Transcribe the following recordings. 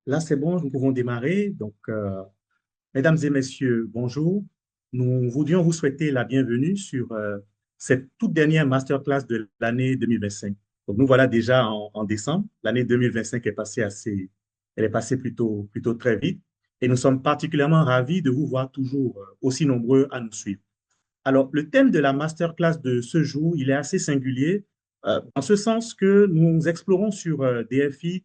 Là, c'est bon, nous pouvons démarrer. Mesdames et messieurs, bonjour. Nous voudrions vous souhaiter la bienvenue sur cette toute dernière masterclass de l'année 2025. Donc, nous voilà déjà en décembre. L'année 2025 est passée elle est passée plutôt très vite. Et nous sommes particulièrement ravis de vous voir toujours aussi nombreux à nous suivre. Alors, le thème de la masterclass de ce jour, il est assez singulier, en ce sens que nous explorons sur DFI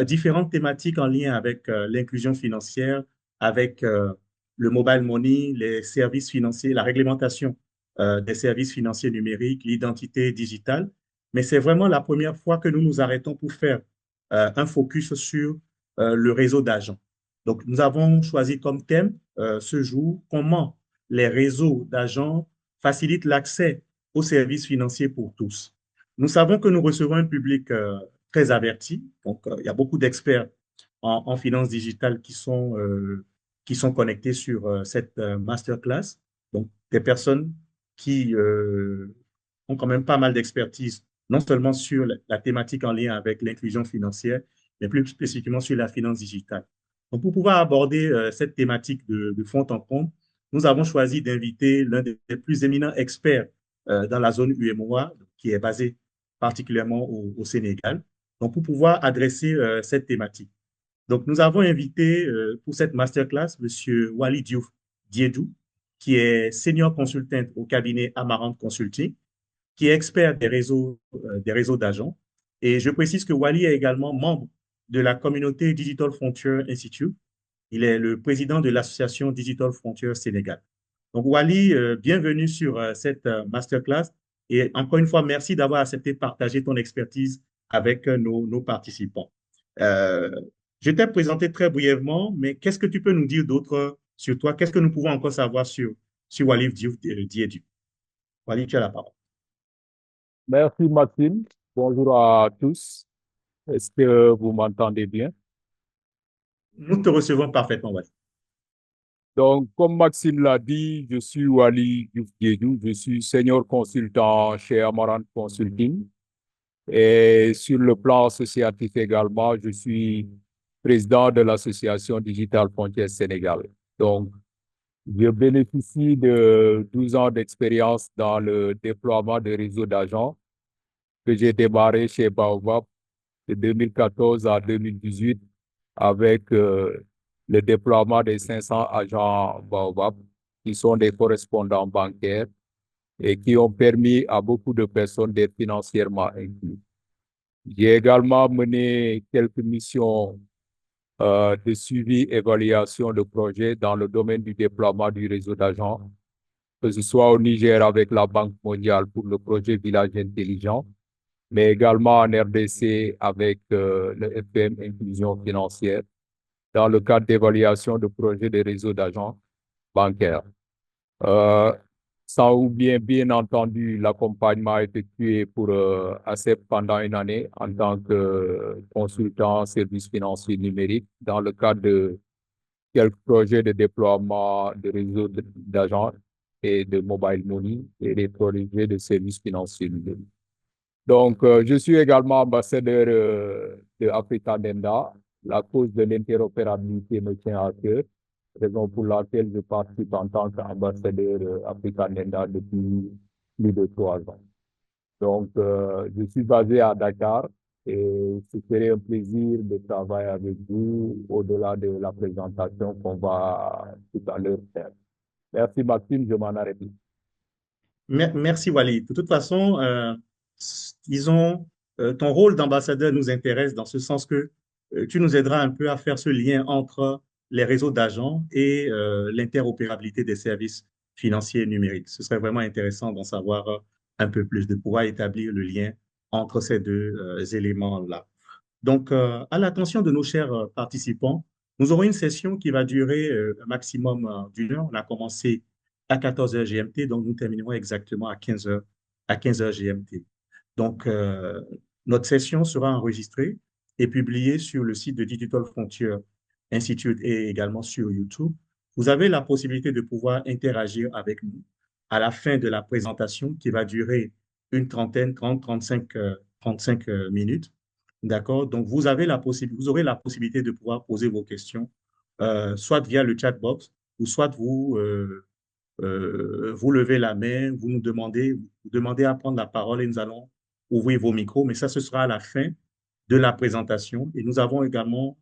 différentes thématiques en lien avec l'inclusion financière, avec le mobile money, les services financiers, la réglementation des services financiers numériques, l'identité digitale. Mais c'est vraiment la première fois que nous nous arrêtons pour faire un focus sur le réseau d'agents. Donc, nous avons choisi comme thème ce jour comment les réseaux d'agents facilitent l'accès aux services financiers pour tous. Nous savons que nous recevons un public très averti. Il y a beaucoup d'experts en finances digitales qui sont connectés sur cette masterclass. Donc, des personnes qui ont quand même pas mal d'expertise, non seulement sur la thématique en lien avec l'inclusion financière, mais plus spécifiquement sur la finance digitale. Donc, pour pouvoir aborder cette thématique de fond en comble, nous avons choisi d'inviter l'un des plus éminents experts dans la zone UMOA, qui est basé particulièrement au Sénégal, donc pour pouvoir adresser cette thématique. Donc, nous avons invité pour cette masterclass M. Wali Diouf Diedou, qui est senior consultant au cabinet Amarante Consulting, qui est expert des réseaux d'agents. Et je précise que Wali est également membre de la communauté Digital Frontier Institute. Il est le président de l'association Digital Frontier Sénégal. Donc, Wali, bienvenue sur cette masterclass. Et encore une fois, merci d'avoir accepté de partager ton expertise avec nos participants. Euh, je t'ai présenté très brièvement, mais qu'est-ce que tu peux nous dire d'autre sur toi? Qu'est-ce que nous pouvons encore savoir sur Walid Diouf Diédhiou? Walid, tu as la parole. Merci Maxime. Bonjour à tous. Est-ce que vous m'entendez bien? Nous te recevons parfaitement, Walid. Donc, comme Maxime l'a dit, je suis Wali Diouf Diédhiou. Je suis senior consultant chez Amaranth Consulting. Et sur le plan associatif également, je suis président de l'association Digital Frontières Sénégal. Donc, je bénéficie de 12 ans d'expérience dans le déploiement de réseaux d'agents que j'ai démarré chez Baobab de 2014 à 2018 avec le déploiement des 500 agents Baobab qui sont des correspondants bancaires et qui ont permis à beaucoup de personnes d'être financièrement inclus. J'ai également mené quelques missions de suivi, évaluation de projets dans le domaine du déploiement du réseau d'agents, que ce soit au Niger avec la Banque mondiale pour le projet Village intelligent, mais également en RDC avec le FPM Inclusion financière dans le cadre d'évaluation de projets de réseau d'agents bancaires. Euh, Sans oublier, bien entendu, l'accompagnement effectué pour ACEP pendant une année en tant que consultant services financiers numériques dans le cadre de quelques projets de déploiement de réseaux d'agents et de mobile money et des projets de services financiers numériques. Donc, je suis également ambassadeur de Africa Nenda. La cause de l'interopérabilité me tient à cœur, raison pour laquelle je participe en tant qu'ambassadeur Africa Nenda depuis plus de 3 ans. Donc, je suis basé à Dakar et ce serait un plaisir de travailler avec vous au-delà de la présentation qu'on va tout à l'heure faire. Merci Maxime, je m'en arrête. Merci, Walid. De toute façon, disons, ton rôle d'ambassadeur nous intéresse dans ce sens que tu nous aideras un peu à faire ce lien entre les réseaux d'agents et l'interopérabilité des services financiers numériques. Ce serait vraiment intéressant d'en savoir un peu plus, de pouvoir établir le lien entre ces deux éléments-là. Donc, à l'attention de nos chers participants, nous aurons une session qui va durer un maximum d'une heure. On a commencé à 14 heures GMT, donc nous terminerons exactement à 15 heures GMT. Donc, notre session sera enregistrée et publiée sur le site de Digital Frontier Institute et également sur YouTube. Vous avez la possibilité de pouvoir interagir avec nous à la fin de la présentation qui va durer une trentaine, 30, 35 minutes. D'accord? Donc, vous aurez la possibilité de pouvoir poser vos questions, soit via le chat box, ou soit vous levez la main, vous demandez à prendre la parole et nous allons ouvrir vos micros, mais ça, ce sera à la fin de la présentation. Et nous avons également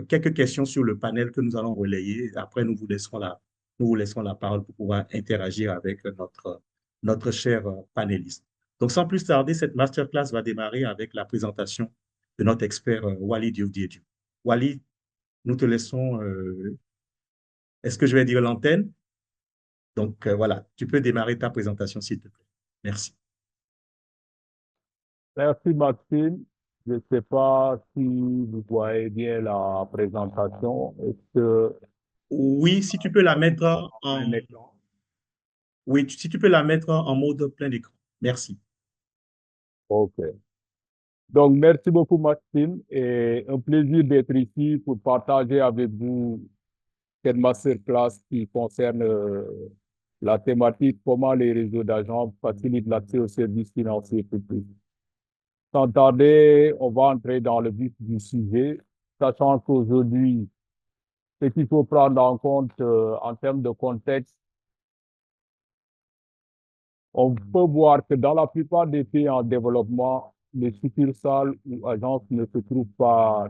quelques questions sur le panel que nous allons relayer. Après, nous vous laisserons la parole pour pouvoir interagir avec notre cher panéliste. Donc, sans plus tarder, cette masterclass va démarrer avec la présentation de notre expert Wally Diouf Diédiou. Wally, nous te laissons, est-ce que je vais dire l'antenne? Donc, voilà, tu peux démarrer ta présentation, s'il te plaît. Merci. Merci Maxime. Je ne sais pas si vous voyez bien la présentation. Est-ce que Oui, si tu peux la mettre un en, écran? oui, si tu peux la mettre en mode plein d'écran. Merci. OK. Donc, merci beaucoup Maxime et un plaisir d'être ici pour partager avec vous cette masterclass qui concerne la thématique comment les réseaux d'agents facilitent l'accès aux services financiers publics. Sans tarder, on va entrer dans le vif du sujet, sachant qu'aujourd'hui, ce qu'il faut prendre en compte en termes de contexte, on peut voir que dans la plupart des pays en développement, les succursales ou agences ne se trouvent pas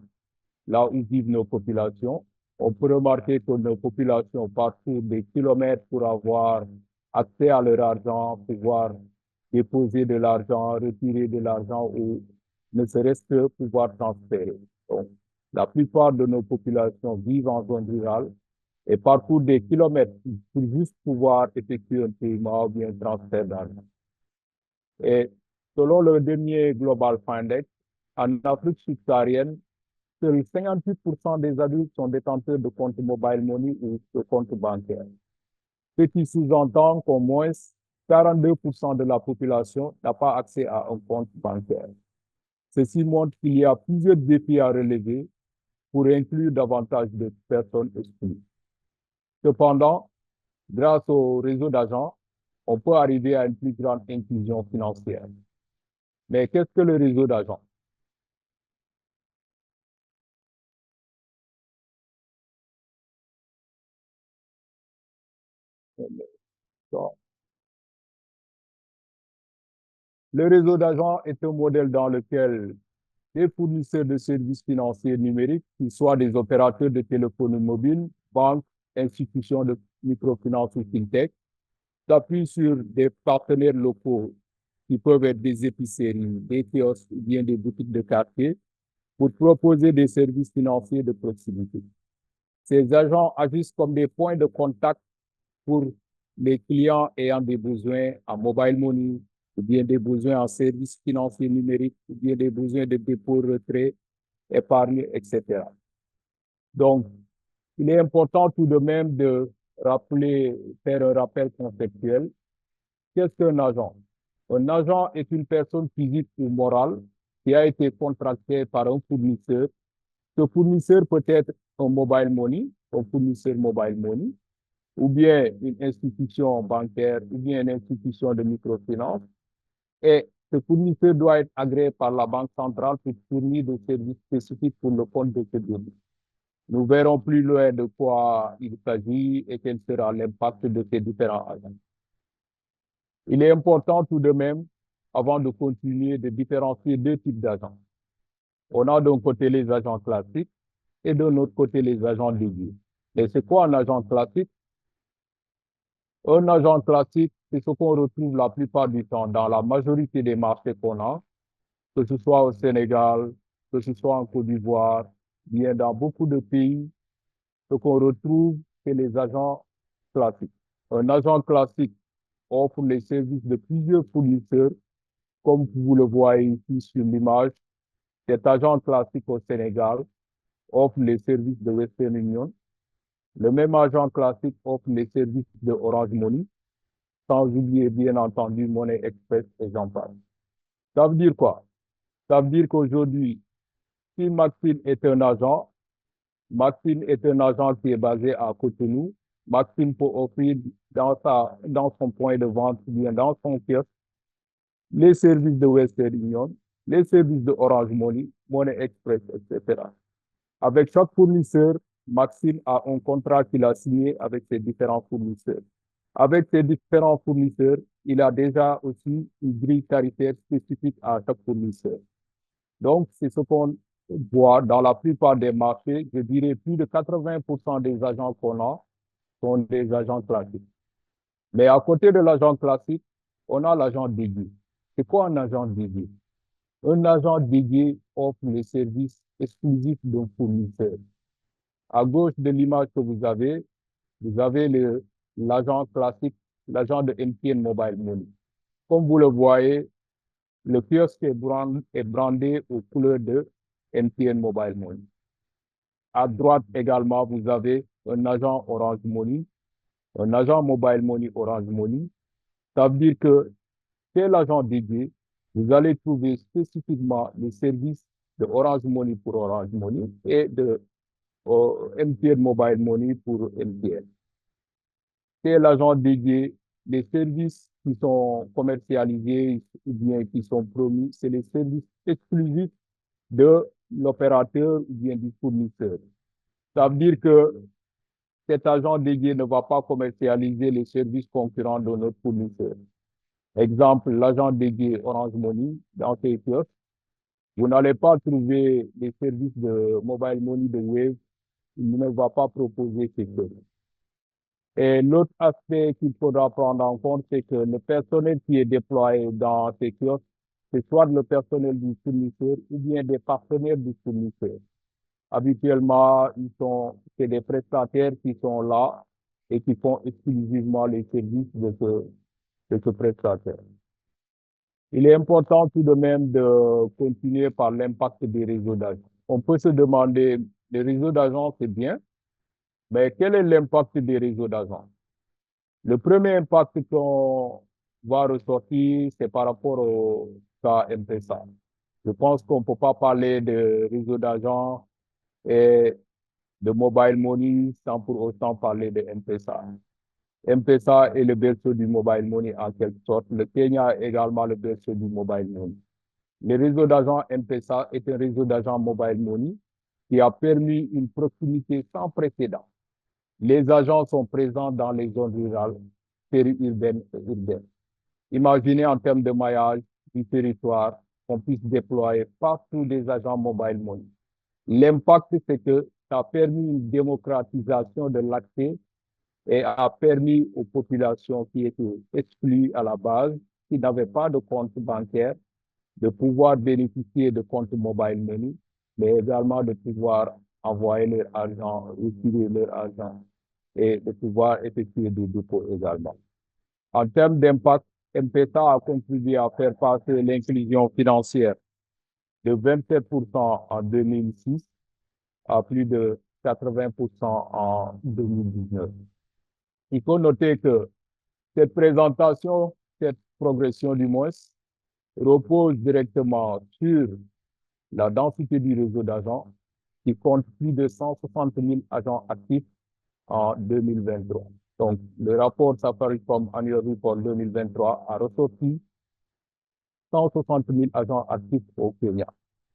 là où vivent nos populations. On peut remarquer que nos populations parcourent des kilomètres pour avoir accès à leur argent, pouvoir déposer de l'argent, retirer de l'argent ou ne serait-ce que pouvoir transférer. Donc, la plupart de nos populations vivent en zone rurale et parcourent des kilomètres pour juste pouvoir effectuer un paiement ou bien un transfert d'argent. Et selon le dernier Global Findex, en Afrique subsaharienne, seuls 58% des adultes sont détenteurs de comptes mobile money ou de comptes bancaires. Ce qui sous-entend qu'au moins 42% de la population n'a pas accès à un compte bancaire. Ceci montre qu'il y a plusieurs défis à relever pour inclure davantage de personnes exclues. Cependant, grâce au réseau d'agents, on peut arriver à une plus grande inclusion financière. Mais qu'est-ce que le réseau d'agents? Le réseau d'agents est un modèle dans lequel les fournisseurs de services financiers numériques, qu'ils soient des opérateurs de téléphonie mobile, banques, institutions de microfinance ou fintech, s'appuient sur des partenaires locaux qui peuvent être des épiceries, des kiosques ou bien des boutiques de quartier pour proposer des services financiers de proximité. Ces agents agissent comme des points de contact pour les clients ayant des besoins en mobile money, ou bien des besoins en services financiers numériques, ou bien des besoins de dépôt, retrait, épargne, etc. Donc, il est important tout de même de faire un rappel conceptuel. Qu'est-ce qu'un agent? Un agent est une personne physique ou morale qui a été contractée par un fournisseur. Ce fournisseur peut être un mobile money, un fournisseur mobile money, ou bien une institution bancaire, ou bien une institution de microfinance. Et ce fournisseur doit être agréé par la Banque centrale pour fournir des services spécifiques pour le compte de ce données. Nous verrons plus loin de quoi il s'agit et quel sera l'impact de ces différents agents. Il est important tout de même, avant de continuer, de différencier deux types d'agents. On a d'un côté les agents classiques et de l'autre côté les agents dédiés. Mais c'est quoi un agent classique? Un agent classique, c'est ce qu'on retrouve la plupart du temps dans la majorité des marchés qu'on a, que ce soit au Sénégal, que ce soit en Côte d'Ivoire, bien dans beaucoup de pays, ce qu'on retrouve, c'est les agents classiques. Un agent classique offre les services de plusieurs fournisseurs, comme vous le voyez ici sur l'image. Cet agent classique au Sénégal offre les services de Western Union. Le même agent classique offre les services de Orange Money, sans oublier bien entendu Money Express et j'en passe. Ça veut dire quoi? Ça veut dire qu'aujourd'hui, si Maxime est un agent, Maxime est un agent qui est basé à Cotonou. Maxime peut offrir dans son point de vente, bien dans son kiosque, les services de Western Union, les services de Orange Money, Money Express, etc. Avec chaque fournisseur, Maxime a un contrat qu'il a signé avec ses différents fournisseurs. Avec ces différents fournisseurs, il a déjà aussi une grille tarifaire spécifique à chaque fournisseur. Donc, c'est ce qu'on voit dans la plupart des marchés. Je dirais plus de 80% des agents qu'on a sont des agents classiques. Mais à côté de l'agent classique, on a l'agent dédié. C'est quoi un agent dédié? Un agent dédié offre les services exclusifs d'un fournisseur. À gauche de l'image que vous avez l'agent classique, l'agent de MTN Mobile Money. Comme vous le voyez, le kiosque est brandé aux couleurs de MTN Mobile Money. À droite également, vous avez un agent Orange Money, un agent Mobile Money Orange Money. Ça veut dire que c'est l'agent dédié. Vous allez trouver spécifiquement les services de Orange Money pour Orange Money et de MTN Mobile Money pour MTN. C'est l'agent dédié. Les services qui sont commercialisés ou bien qui sont promis, c'est les services exclusifs de l'opérateur ou bien du fournisseur. Ça veut dire que cet agent dédié ne va pas commercialiser les services concurrents de notre fournisseur. Exemple, l'agent dédié Orange Money dans ces kiosques, vous n'allez pas trouver les services de Mobile Money de Wave, il ne va pas proposer ces choses. Et l'autre aspect qu'il faudra prendre en compte, c'est que le personnel qui est déployé dans ces kiosques, c'est soit le personnel du fournisseur ou bien des partenaires du fournisseur. Habituellement, c'est des prestataires qui sont là et qui font exclusivement les services de ce prestataire. Il est important tout de même de continuer par l'impact des réseaux d'agents. On peut se demander, les réseaux d'agents, c'est bien, mais quel est l'impact des réseaux d'agents? Le premier impact qu'on va ressortir, c'est par rapport au cas M-Pesa. Je pense qu'on ne peut pas parler de réseau d'agents et de mobile money sans pour autant parler de M-Pesa. M-Pesa est le berceau du mobile money en quelque sorte. Le Kenya est également le berceau du mobile money. Le réseau d'agents M-Pesa est un réseau d'agents mobile money qui a permis une proximité sans précédent. Les agents sont présents dans les zones rurales, périurbaines et urbaines. Imaginez en termes de maillage du territoire qu'on puisse déployer partout des agents mobile money. L'impact, c'est que ça a permis une démocratisation de l'accès et a permis aux populations qui étaient exclues à la base, qui n'avaient pas de compte bancaire, de pouvoir bénéficier de comptes mobile money, mais également de pouvoir envoyer leur argent, retirer leur argent et de pouvoir effectuer des dépôts également. En termes d'impact, M-Pesa a contribué à faire passer l'inclusion financière de 27% en 2006 à plus de 80% en 2019. Il faut noter que cette présentation, cette progression du moins, repose directement sur la densité du réseau d'agents qui compte plus de 160 000 agents actifs en 2023. Donc, le rapport Safaricom Annual Report 2023 a ressorti 160 000 agents actifs au Kenya.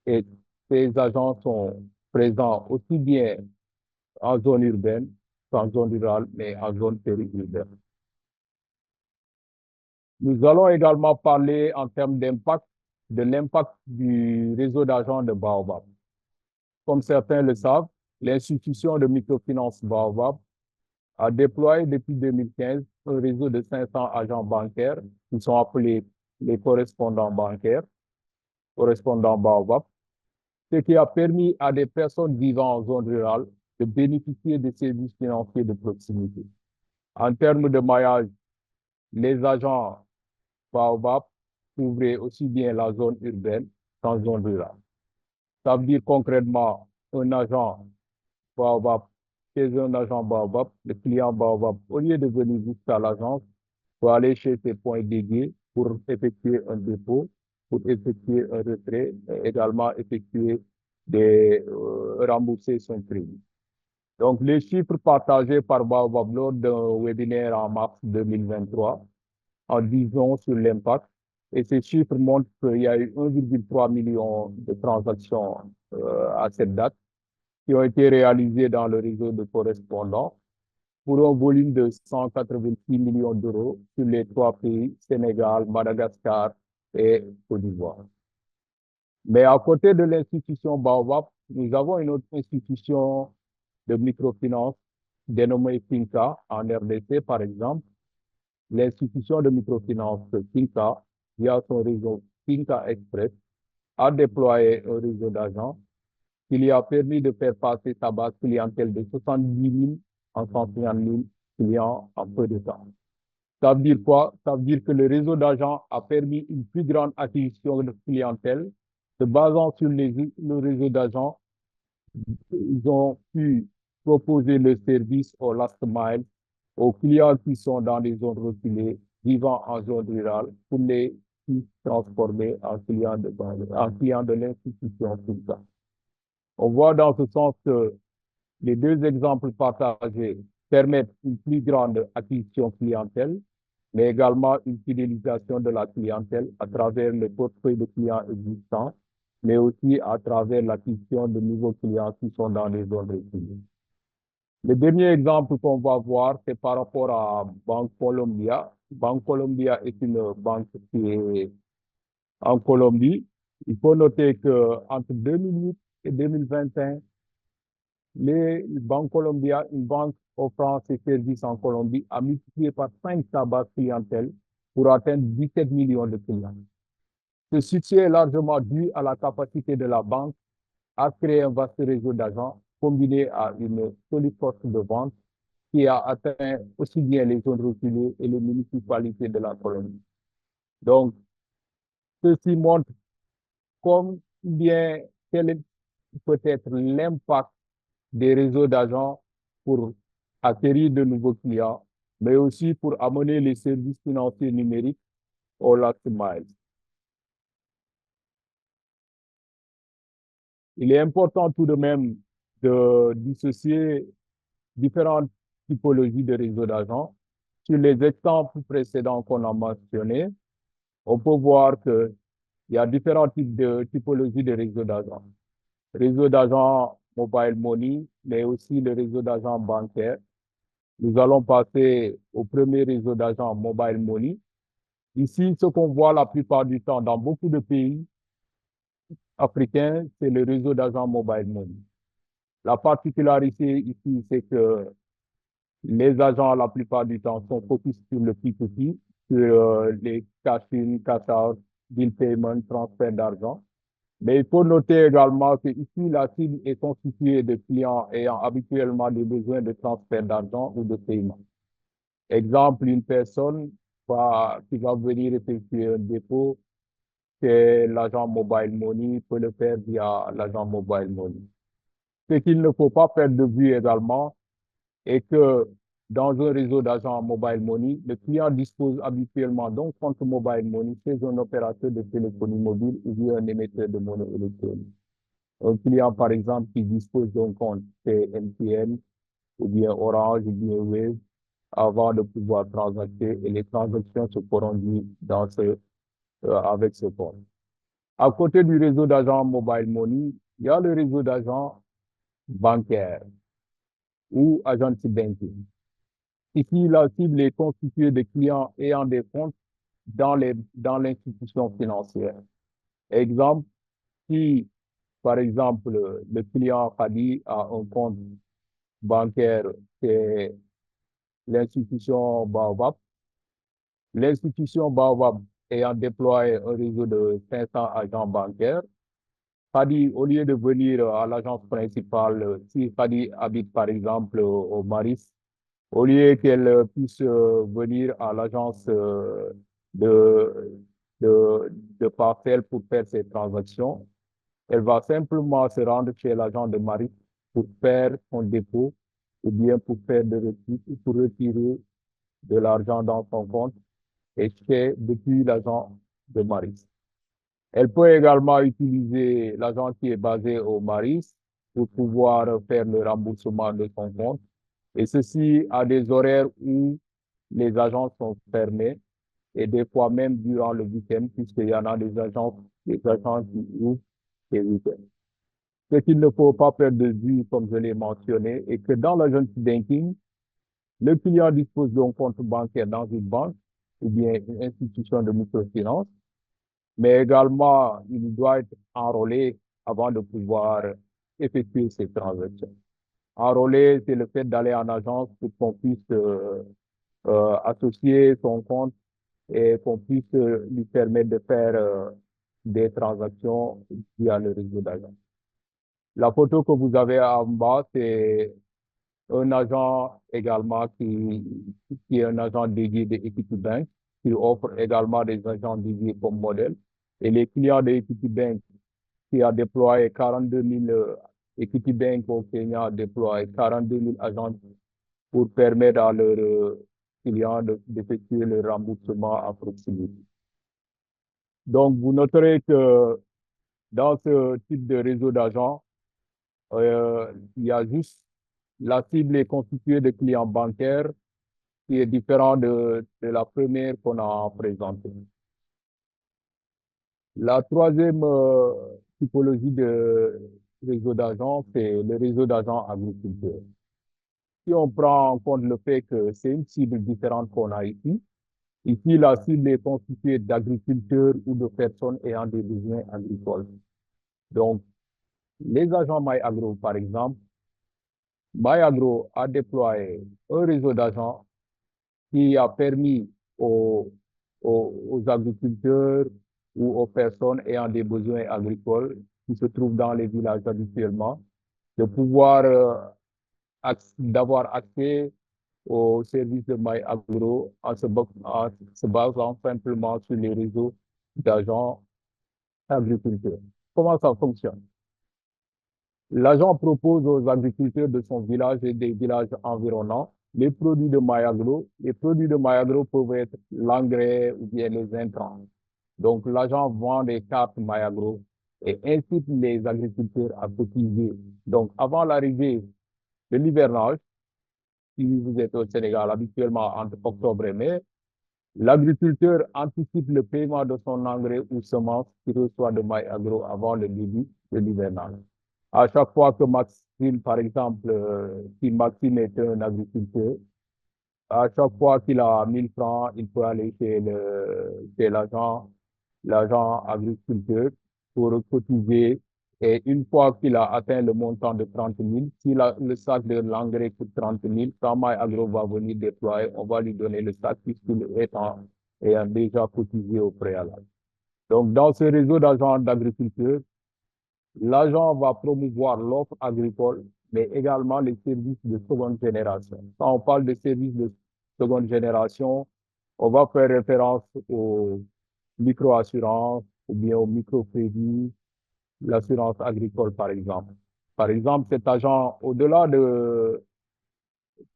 Et ces agents sont présents aussi bien en zone urbaine qu'en zone rurale, mais en zone périurbaine. Nous allons également parler en termes d'impact, de l'impact du réseau d'agents de Baobab. Comme certains le savent, l'institution de microfinance Baobab a déployé depuis 2015 un réseau de 500 agents bancaires qui sont appelés les correspondants bancaires, correspondants Baobab, ce qui a permis à des personnes vivant en zone rurale de bénéficier des services financiers de proximité. En termes de maillage, les agents Baobab couvraient aussi bien la zone urbaine qu'en zone rurale. Ça veut dire concrètement un agent Baobab, chez un agent Baobab, le client Baobab, au lieu de venir jusqu'à l'agence, peut aller chez ses points dédiés pour effectuer un dépôt, pour effectuer un retrait, et également effectuer rembourser son crédit. Donc, les chiffres partagés par Baobab lors d'un webinaire en mars 2023 en disant sur l'impact, Et ces chiffres montrent qu'il y a eu 1,3 million de transactions à cette date qui ont été réalisées dans le réseau de correspondants pour un volume de 186 millions d'euros sur les trois pays, Sénégal, Madagascar et Côte d'Ivoire. Mais à côté de l'institution Baobab, nous avons une autre institution de microfinance dénommée Finca en RDC, par exemple. L'institution de microfinance Finca, via son réseau Finca Express, a déployé un réseau d'agents qui lui a permis de faire passer sa base clientèle de 70 000 en 150 000 clients en peu de temps. Ça veut dire quoi? Ça veut dire que le réseau d'agents a permis une plus grande acquisition de clientèle. Se basant sur le réseau d'agents, ils ont pu proposer le service au last mile aux clients qui sont dans les zones reculées, vivant en zone rurale, pour les transformer en clients de l'institution. On voit dans ce sens que les deux exemples partagés permettent une plus grande acquisition clientèle, mais également une fidélisation de la clientèle à travers le portefeuille de clients existants, mais aussi à travers l'acquisition de nouveaux clients qui sont dans les zones reculées. Le dernier exemple qu'on va voir, c'est par rapport à Banque Colombia. Banque Colombia est une banque qui est en Colombie. Il faut noter que entre 2008 et 2021, les banques Colombia, une banque offrant ses services en Colombie, a multiplié par 5 sa base clientèle pour atteindre 17 millions de clients. Ce succès est largement dû à la capacité de la banque à créer un vaste réseau d'agents combiné à une solide force de vente qui a atteint aussi bien les zones reculées et les municipalités de la Colombie. Donc, ceci montre quel peut être l'impact des réseaux d'agents pour acquérir de nouveaux clients, mais aussi pour amener les services financiers numériques au last mile. Il est important tout de même de dissocier différentes typologies de réseaux d'agents. Sur les exemples précédents qu'on a mentionnés, on peut voir qu'il y a différents types de typologies de réseaux d'agents. Réseau d'agents mobile money, mais aussi le réseau d'agents bancaires. Nous allons passer au premier réseau d'agents mobile money. Ici, ce qu'on voit la plupart du temps dans beaucoup de pays africains, c'est le réseau d'agents mobile money. La particularité ici, c'est que les agents, la plupart du temps, sont focus sur le P2P, sur les cash-in, cash-out, bill payment, transfert d'argent. Mais il faut noter également que ici, la cible est constituée de clients ayant habituellement des besoins de transfert d'argent ou de paiement. Exemple, une personne qui va venir effectuer un dépôt, c'est l'agent mobile money, peut le faire via l'agent mobile money. Ce qu'il ne faut pas perdre de vue également est que dans un réseau d'agents mobile money, le client dispose habituellement d'un compte mobile money chez un opérateur de téléphonie mobile ou bien un émetteur de monnaie électronique. Un client, par exemple, qui dispose d'un compte chez MTN ou bien Orange ou bien Wave, avant de pouvoir transacter, et les transactions se feront avec ce compte. À côté du réseau d'agents mobile money, il y a le réseau d'agents bancaires ou agency banking. Ici, la cible est constituée de clients ayant des comptes dans l'institution financière. Exemple, si, par exemple, le client Khadi a un compte bancaire, c'est l'institution Baobab. L'institution Baobab ayant déployé un réseau de 500 agents bancaires, Khadi, au lieu de venir à l'agence principale, si Khadi habite par exemple au Maris, au lieu qu'elle puisse venir à l'agence de, de Parcelles pour faire ses transactions, elle va simplement se rendre chez l'agent de Maris pour faire son dépôt ou bien pour retirer de l'argent dans son compte et fait depuis l'agent de Maris. Elle peut également utiliser l'agent qui est basé au Maris pour pouvoir faire le remboursement de son compte. Et ceci à des horaires où les agences sont fermées et des fois même durant le week-end, puisqu'il y en a des agents qui ouvrent les week-ends. Ce qu'il ne faut pas perdre de vue, comme je l'ai mentionné, est que dans l'agent banking, le client dispose d'un compte bancaire dans une banque ou bien une institution de microfinance, mais également, il doit être enrôlé avant de pouvoir effectuer ces transactions. Enrôler, c'est le fait d'aller en agence pour qu'on puisse associer son compte et qu'on puisse lui permettre de faire des transactions via le réseau d'agents. La photo que vous avez en bas, c'est un agent également qui est un agent dédié de Equity Bank, qui offre également des agents dédiés comme modèle. Et les clients de Equity Bank qui a déployé 42 000, Equity Bank au Kenya a déployé 42 000 agents pour permettre à leurs clients d'effectuer le remboursement à proximité. Donc, vous noterez que dans ce type de réseau d'agents, il y a juste la cible est constituée de clients bancaires qui est différent de la première qu'on a présentée. La troisième typologie de réseau d'agents, c'est le réseau d'agents agriculteurs. Si on prend en compte le fait que c'est une cible différente qu'on a ici, la cible est constituée d'agriculteurs ou de personnes ayant des besoins agricoles. Donc, les agents MyAgro, par exemple, MyAgro a déployé un réseau d'agents qui a permis aux agriculteurs ou aux personnes ayant des besoins agricoles qui se trouvent dans les villages habituellement de pouvoir d'avoir accès aux services de MyAgro en se basant simplement sur les réseaux d'agents agriculteurs. Comment ça fonctionne? L'agent propose aux agriculteurs de son village et des villages environnants les produits de MyAgro. Les produits de MyAgro peuvent être l'engrais ou bien les intrants. Donc, l'agent vend des cartes MyAgro et incite les agriculteurs à cotiser. Donc, avant l'arrivée de l'hivernage, si vous êtes au Sénégal habituellement entre octobre et mai, l'agriculteur anticipe le paiement de son engrais ou semence qu'il reçoit de MyAgro avant le début de l'hivernage. À chaque fois que Maxime, par exemple, si Maxime est un agriculteur, à chaque fois qu'il a 1000 francs, il peut aller chez l'agent agriculteur pour cotiser. Et une fois qu'il a atteint le montant de 30 000, si le sac de l'engrais coûte 30 000, quand MyAgro va venir déployer, on va lui donner le sac puisqu'il est ayant déjà cotisé au préalable. Donc, dans ce réseau d'agents d'agriculteurs, l'agent va promouvoir l'offre agricole, mais également les services de seconde génération. Quand on parle de services de seconde génération, on va faire référence aux micro-assurances ou bien au microcrédit, l'assurance agricole, par exemple. Par exemple, cet agent, au-delà de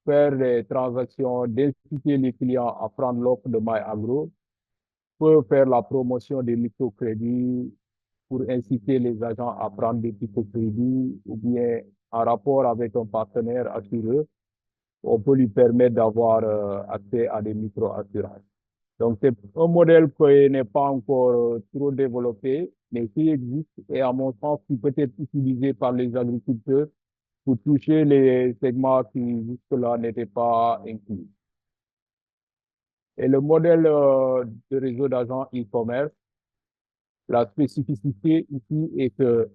faire des transactions, d'inciter les clients à prendre l'offre de MyAgro, peut faire la promotion des microcrédits pour inciter les agents à prendre des microcrédits ou bien en rapport avec un partenaire assureur, on peut lui permettre d'avoir accès à des micro-assurances. Donc, c'est un modèle qui n'est pas encore trop développé, mais qui existe et à mon sens, qui peut être utilisé par les agriculteurs pour toucher les segments qui jusque-là n'étaient pas inclus. Et le modèle de réseau d'agents e-commerce, la spécificité ici est que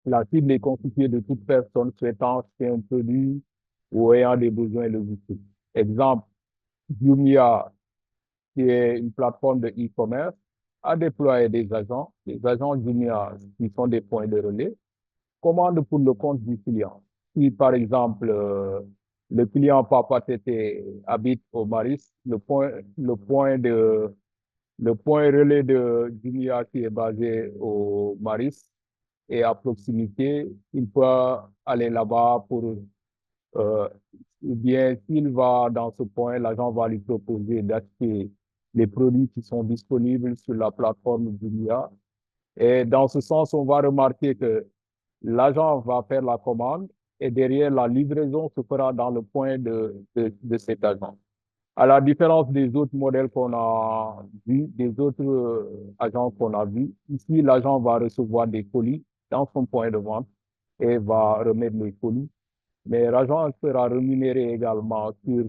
la cible est constituée de toute personne souhaitant acheter un produit ou ayant des besoins logistiques. Exemple, Jumia, qui est une plateforme de e-commerce, a déployé des agents. Les agents Jumia, qui sont des points de relais, commandent pour le compte du client. Si, par exemple, le client Papa Tété habite au Maris, le point relais de Jumia qui est basé au Maris et à proximité, il peut aller là-bas pour, ou bien s'il va dans ce point, l'agent va lui proposer d'acheter les produits qui sont disponibles sur la plateforme Jumia. Et dans ce sens, on va remarquer que l'agent va faire la commande et derrière la livraison se fera dans le point de cet agent. À la différence des autres modèles qu'on a vus, des autres agents qu'on a vus, ici, l'agent va recevoir des colis dans son point de vente et va remettre les colis. Mais l'agent sera rémunéré également sur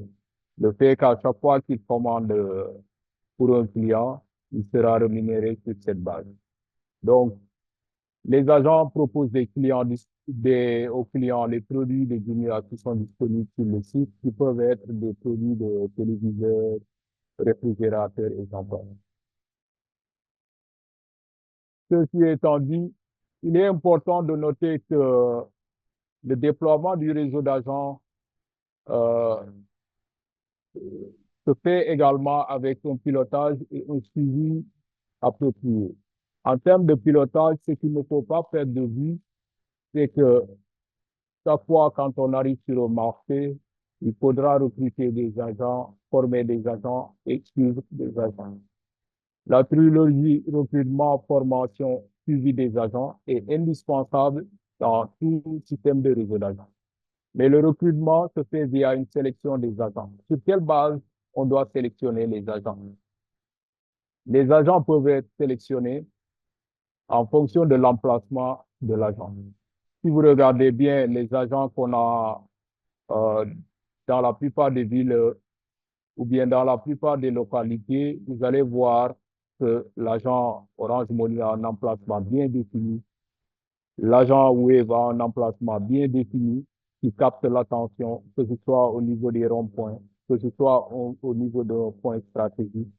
le fait qu'à chaque fois qu'il commande pour un client, il sera rémunéré sur cette base. Donc, les agents proposent aux clients les produits de Jumia qui sont disponibles sur le site, qui peuvent être des produits de téléviseurs, réfrigérateurs et j'en passe. Ceci étant dit, il est important de noter que le déploiement du réseau d'agents euh, se fait également avec un pilotage et un suivi approprié. En termes de pilotage, ce qu'il ne faut pas perdre de vue, c'est que chaque fois quand on arrive sur le marché, il faudra recruter des agents, former des agents et suivre des agents. La trilogie recrutement, formation, suivi des agents est indispensable dans tout système de réseau d'agents. Mais le recrutement se fait via une sélection des agents. Sur quelle base on doit sélectionner les agents? Les agents peuvent être sélectionnés en fonction de l'emplacement de l'agent. Si vous regardez bien les agents qu'on a euh, dans la plupart des villes ou bien dans la plupart des localités, vous allez voir que l'agent Orange Money a un emplacement bien défini. L'agent Wave a un emplacement bien défini qui capte l'attention, que ce soit au niveau des ronds-points, que ce soit au niveau d'un point stratégique.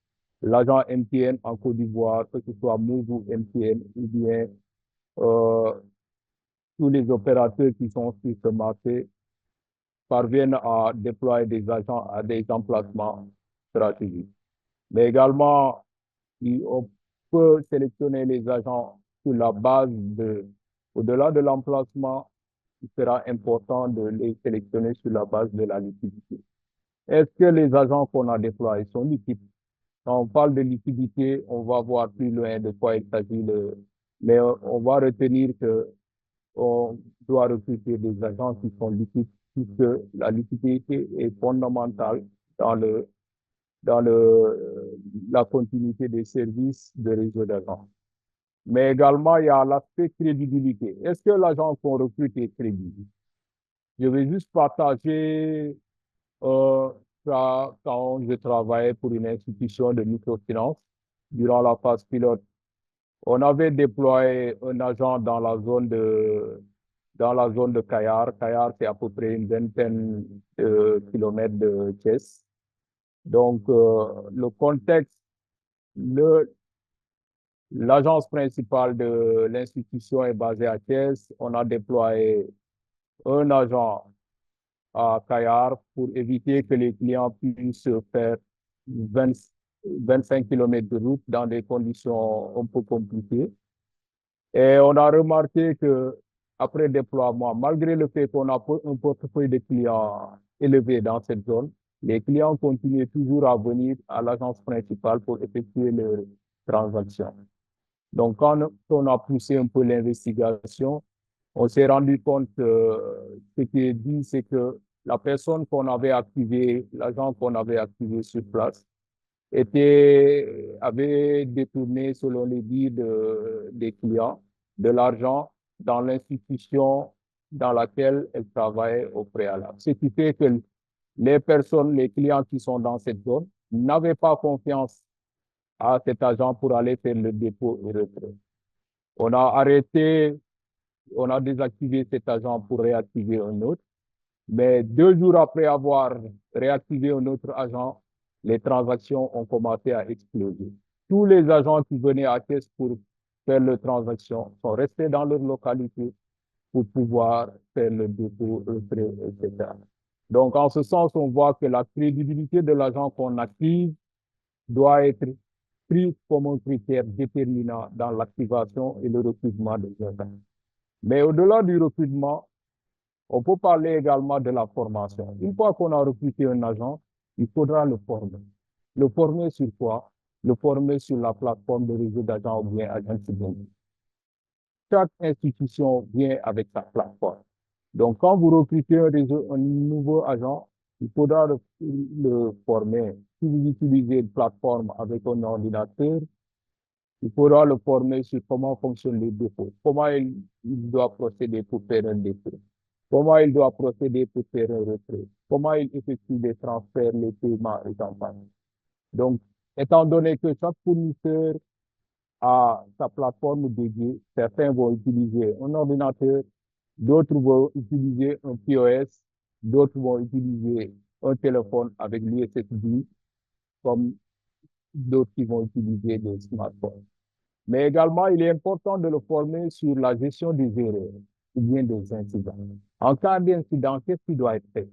L'agent MTN en Côte d'Ivoire, que ce soit Move ou MTN, ou bien euh, tous les opérateurs qui sont sur ce marché parviennent à déployer des agents à des emplacements stratégiques. Mais également, on peut sélectionner les agents sur la base au-delà de l'emplacement, il sera important de les sélectionner sur la base de la liquidité. Est-ce que les agents qu'on a déployés sont liquides? Quand on parle de liquidité, on va voir plus loin de quoi il s'agit, mais on va retenir que on doit recruter des agents qui sont liquides, puisque la liquidité est fondamentale dans la continuité des services de réseau d'agents. Mais également, il y a l'aspect crédibilité. Est-ce que l'agent qu'on recrute est crédible? Je vais juste partager euh, ça quand je travaillais pour une institution de microfinance durant la phase pilote. On avait déployé un agent dans la zone de Kayar. Kayar, c'est à peu près une vingtaine de kilomètres de Thiès. Donc, le contexte, l'agence principale de l'institution est basée à Thiès. On a déployé un agent à Kayar pour éviter que les clients puissent faire 20, 25 kilomètres de route dans des conditions un peu compliquées. Et on a remarqué que après déploiement, malgré le fait qu'on a un portefeuille de clients élevé dans cette zone, les clients continuent toujours à venir à l'agence principale pour effectuer leurs transactions. Donc, quand on a poussé un peu l'investigation, on s'est rendu compte que ce qui est dit, c'est que la personne qu'on avait activée, l'agent qu'on avait activé sur place, avait détourné, selon les dires des clients, de l'argent dans l'institution dans laquelle elle travaillait au préalable. Ce qui fait que les clients qui sont dans cette zone, n'avaient pas confiance à cet agent pour aller faire le dépôt et retrait. On a arrêté, on a désactivé cet agent pour réactiver un autre. Mais 2 jours après avoir réactivé un autre agent, les transactions ont commencé à exploser. Tous les agents qui venaient à Thiès pour faire les transactions sont restés dans leur localité pour pouvoir faire le dépôt, le prêt, etc. Donc, en ce sens, on voit que la crédibilité de l'agent qu'on active doit être prise comme un critère déterminant dans l'activation et le recrutement des agents. Mais au-delà du recrutement, on peut parler également de la formation. Une fois qu'on a recruté un agent, il faudra le former. Le former sur quoi? Le former sur la plateforme de réseau d'agents ou bien agent cyber. Chaque institution vient avec sa plateforme. Donc, quand vous recrutez un nouveau agent, Il faudra le former. Si vous utilisez une plateforme avec un ordinateur, il faudra le former sur comment fonctionnent les dépôts, comment il doit procéder pour faire un dépôt, comment il doit procéder pour faire un retrait, comment il effectue les transferts, les paiements et campagnes. Donc, étant donné que chaque fournisseur a sa plateforme dédiée, certains vont utiliser un ordinateur, d'autres vont utiliser un POS, d'autres vont utiliser un téléphone avec l'USSD, comme d'autres qui vont utiliser des smartphones. Mais également, il est important de le former sur la gestion des erreurs ou bien des incidents. En cas d'incident, qu'est-ce qui doit être fait?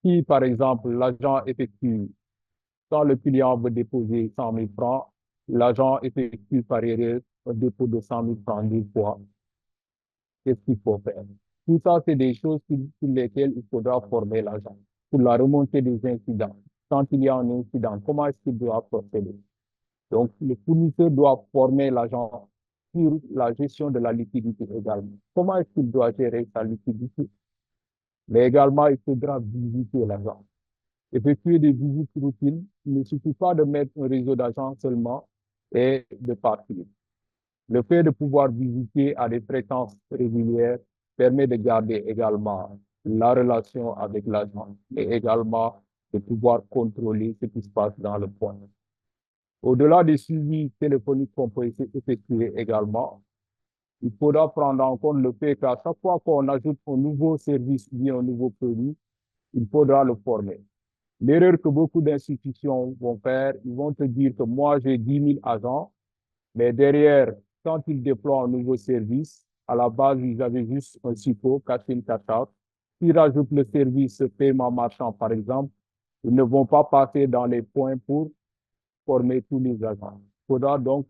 Si, par exemple, l'agent effectue, quand le client veut déposer 100 000 francs, l'agent effectue par erreur un dépôt de 100 000 francs 10 fois, qu'est-ce qu'il faut faire? Tout ça, c'est des choses sur lesquelles il faudra former l'agent pour la remontée des incidents. Quand il y a un incident, comment est-ce qu'il doit procéder? Donc, le fournisseur doit former l'agent sur la gestion de la liquidité également. Comment est-ce qu'il doit gérer sa liquidité? Mais également, il faudra visiter l'agent. Effectuer des visites routines. Il ne suffit pas de mettre un réseau d'agents seulement et de partir. Le fait de pouvoir visiter à des fréquences régulières permet de garder également la relation avec l'agent et également de pouvoir contrôler ce qui se passe dans le point. Au-delà des suivis téléphoniques qu'on peut effectuer également, il faudra prendre en compte le fait qu'à chaque fois qu'on ajoute un nouveau service ou un nouveau produit, il faudra le former. L'erreur que beaucoup d'institutions vont faire, ils vont te dire que moi, j'ai 10 000 agents, mais derrière, quand ils déploient un nouveau service, à la base, ils avaient juste un SICO, cash-in, cash-out. S'ils rajoutent le service paiement marchand, par exemple, ils ne vont pas passer dans les points pour former tous les agents. Il faudra donc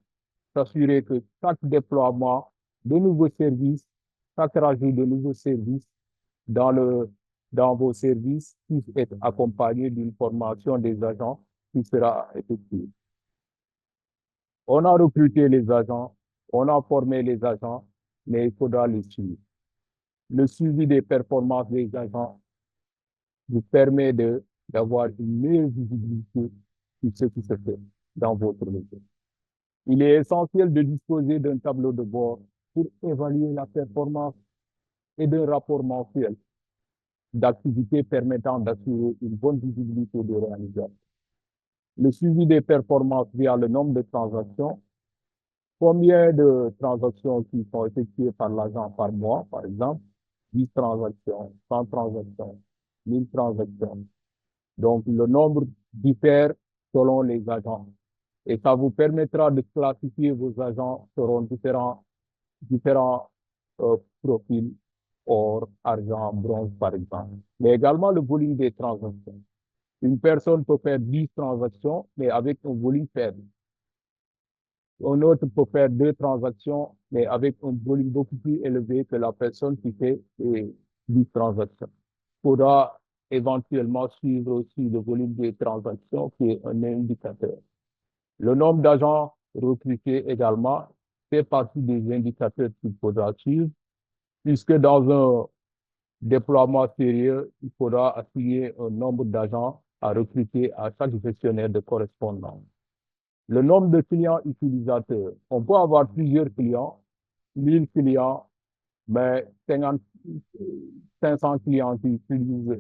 s'assurer que chaque déploiement de nouveaux services, chaque rajout de nouveaux services dans vos services puisse être accompagné d'une formation des agents qui sera effectuée. On a recruté les agents, on a formé les agents, mais il faudra les suivre. Le suivi des performances des agents vous permet d'avoir une meilleure visibilité sur ce qui se fait dans votre métier. Il est essentiel de disposer d'un tableau de bord pour évaluer la performance et d'un rapport mensuel d'activités permettant d'assurer une bonne visibilité des réalisations. Le suivi des performances via le nombre de transactions, combien de transactions qui sont effectuées par l'agent par mois, par exemple, 10 transactions, 100 transactions, 1000 transactions. Donc, le nombre diffère selon les agents. Et ça vous permettra de classifier vos agents selon différents profils, or, argent, bronze, par exemple. Mais également le volume des transactions. Une personne peut faire 10 transactions, mais avec un volume faible. Un autre peut faire 2 transactions, mais avec un volume beaucoup plus élevé que la personne qui fait 10 transactions. Il faudra éventuellement suivre aussi le volume des transactions, qui est un indicateur. Le nombre d'agents recrutés également fait partie des indicateurs qu'il faudra suivre, puisque dans un déploiement sérieux, il faudra assigner un nombre d'agents à recruter à chaque gestionnaire de correspondance. Le nombre de clients utilisateurs. On peut avoir plusieurs clients, 1000 clients, mais 500 clients qui utilisent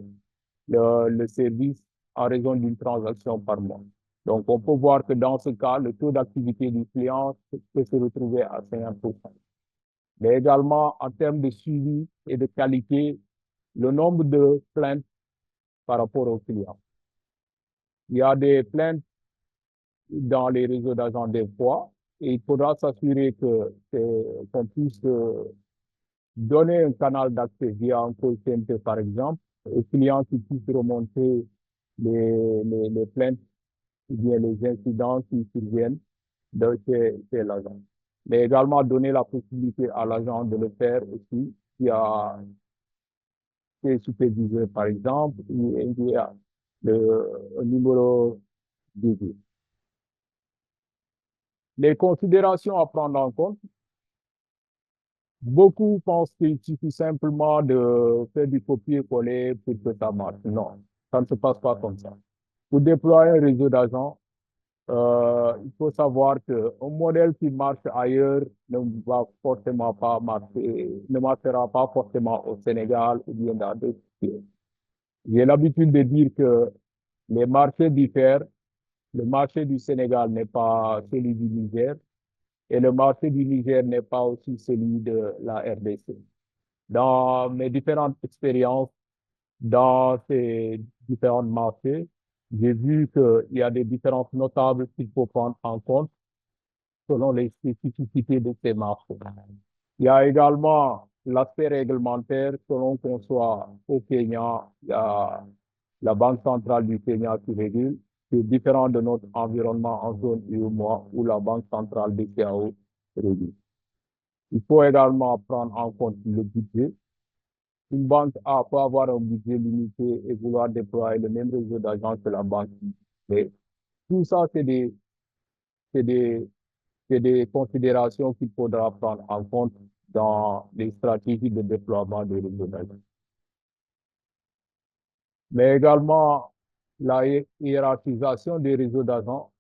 le service en raison d'une transaction par mois. Donc, on peut voir que dans ce cas, le taux d'activité du client peut se retrouver à 50%. Mais également, en termes de suivi et de qualité, le nombre de plaintes par rapport aux clients. Il y a des plaintes dans les réseaux d'agents des fois, et il faudra s'assurer qu'on puisse donner un canal d'accès via un call center, par exemple, aux clients qui puissent remonter les plaintes ou bien les incidents qui surviennent de chez l'agent. Mais également donner la possibilité à l'agent de le faire aussi, qui a ses superviseurs, par exemple, ou il y a un numéro dédié. Les considérations à prendre en compte, Beaucoup pensent qu'il suffit simplement de faire du copier-coller pour que ça marche. Non, ça ne se passe pas comme ça. Pour déployer un réseau d'agents, il faut savoir qu'un modèle qui marche ailleurs ne va forcément pas marcher, ne marchera pas forcément au Sénégal ou bien dans d'autres pays. J'ai l'habitude de dire que les marchés diffèrent. Le marché du Sénégal n'est pas celui du Niger et le marché du Niger n'est pas aussi celui de la RDC. Dans mes différentes expériences dans ces différents marchés, j'ai vu qu'il y a des différences notables qu'il faut prendre en compte selon les spécificités de ces marchés. Il y a également l'aspect réglementaire, selon qu'on soit au Kenya, il y a la Banque centrale du Kenya qui régule, c'est différent de notre environnement en zone UEMOA où la Banque centrale du CAO régule. Il faut également prendre en compte le budget. Une banque A peut avoir un budget limité et vouloir déployer le même réseau d'agents que la banque. Mais tout ça, c'est des, c'est des considérations qu'il faudra prendre en compte dans les stratégies de déploiement des réseaux d'agents. Mais également, la hiérarchisation des réseaux d'agents.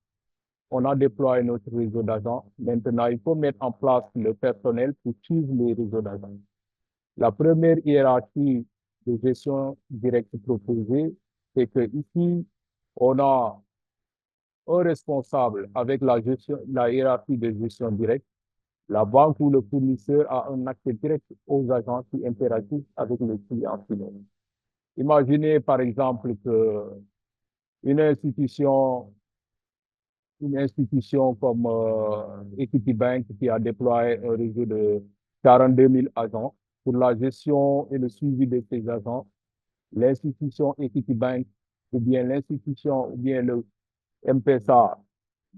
On a déployé notre réseau d'agents. Maintenant, il faut mettre en place le personnel pour suivre les réseaux d'agents. La première hiérarchie de gestion directe proposée, c'est que ici, on a un responsable avec la hiérarchie de gestion directe. La banque ou le fournisseur a un accès direct aux agents qui interagissent avec les clients finaux. Imaginez par exemple que une institution, une institution comme Equity Bank qui a déployé un réseau de 42 000 agents pour la gestion et le suivi de ces agents, l'institution Equity Bank ou bien l'institution ou bien le M-Pesa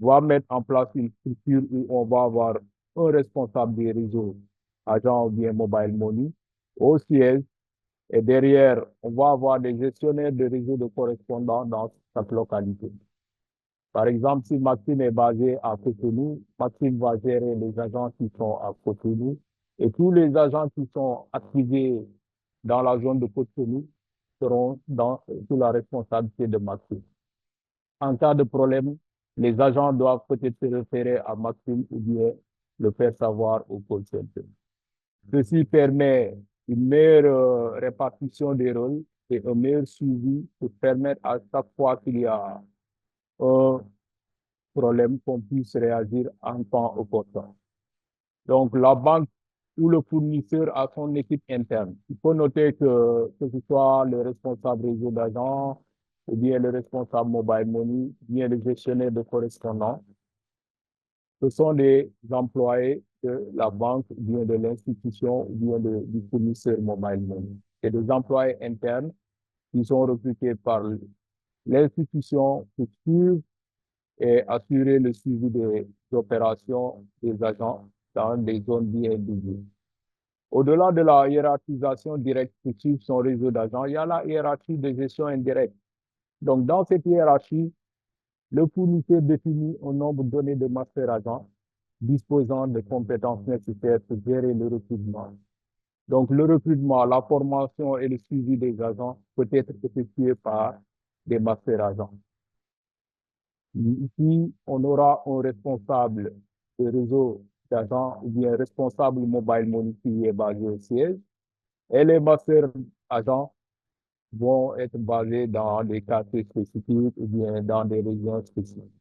va mettre en place une structure où on va avoir un responsable des réseaux, agent ou bien mobile money, au siège. Et derrière, on va avoir des gestionnaires de réseaux de correspondants dans chaque localité. Par exemple, si Maxime est basé à Cotonou, Maxime va gérer les agents qui sont à Cotonou et tous les agents qui sont activés dans la zone de Cotonou seront sous la responsabilité de Maxime. En cas de problème, les agents doivent peut-être se référer à Maxime ou bien le faire savoir au call center. Ceci permet une meilleure répartition des rôles et un meilleur suivi pour permettre à chaque fois qu'il y a un problème qu'on puisse réagir en temps opportun. Donc, la banque ou le fournisseur a son équipe interne. Il faut noter que ce soit le responsable réseau d'agents, ou bien le responsable mobile money, ou bien le gestionnaire de correspondants, ce sont des employés de la banque, ou bien de l'institution, ou bien du fournisseur mobile money. C'est des employés internes qui sont recrutés par l'institution pour suivre et assurer le suivi des opérations des agents dans des zones bien dédiées. Au-delà de la hiérarchisation directe pour suivre son réseau d'agents, il y a la hiérarchie de gestion indirecte. Donc, dans cette hiérarchie, le fournisseur définit un nombre donné de master agents disposant des compétences nécessaires pour gérer le recrutement. Donc, le recrutement, la formation et le suivi des agents peut être effectué par des master agents. Ici, on aura un responsable de réseau d'agents ou bien responsable mobile money qui est basé au siège. Et les master agents vont être basés dans des quartiers spécifiques ou bien dans des régions spécifiques.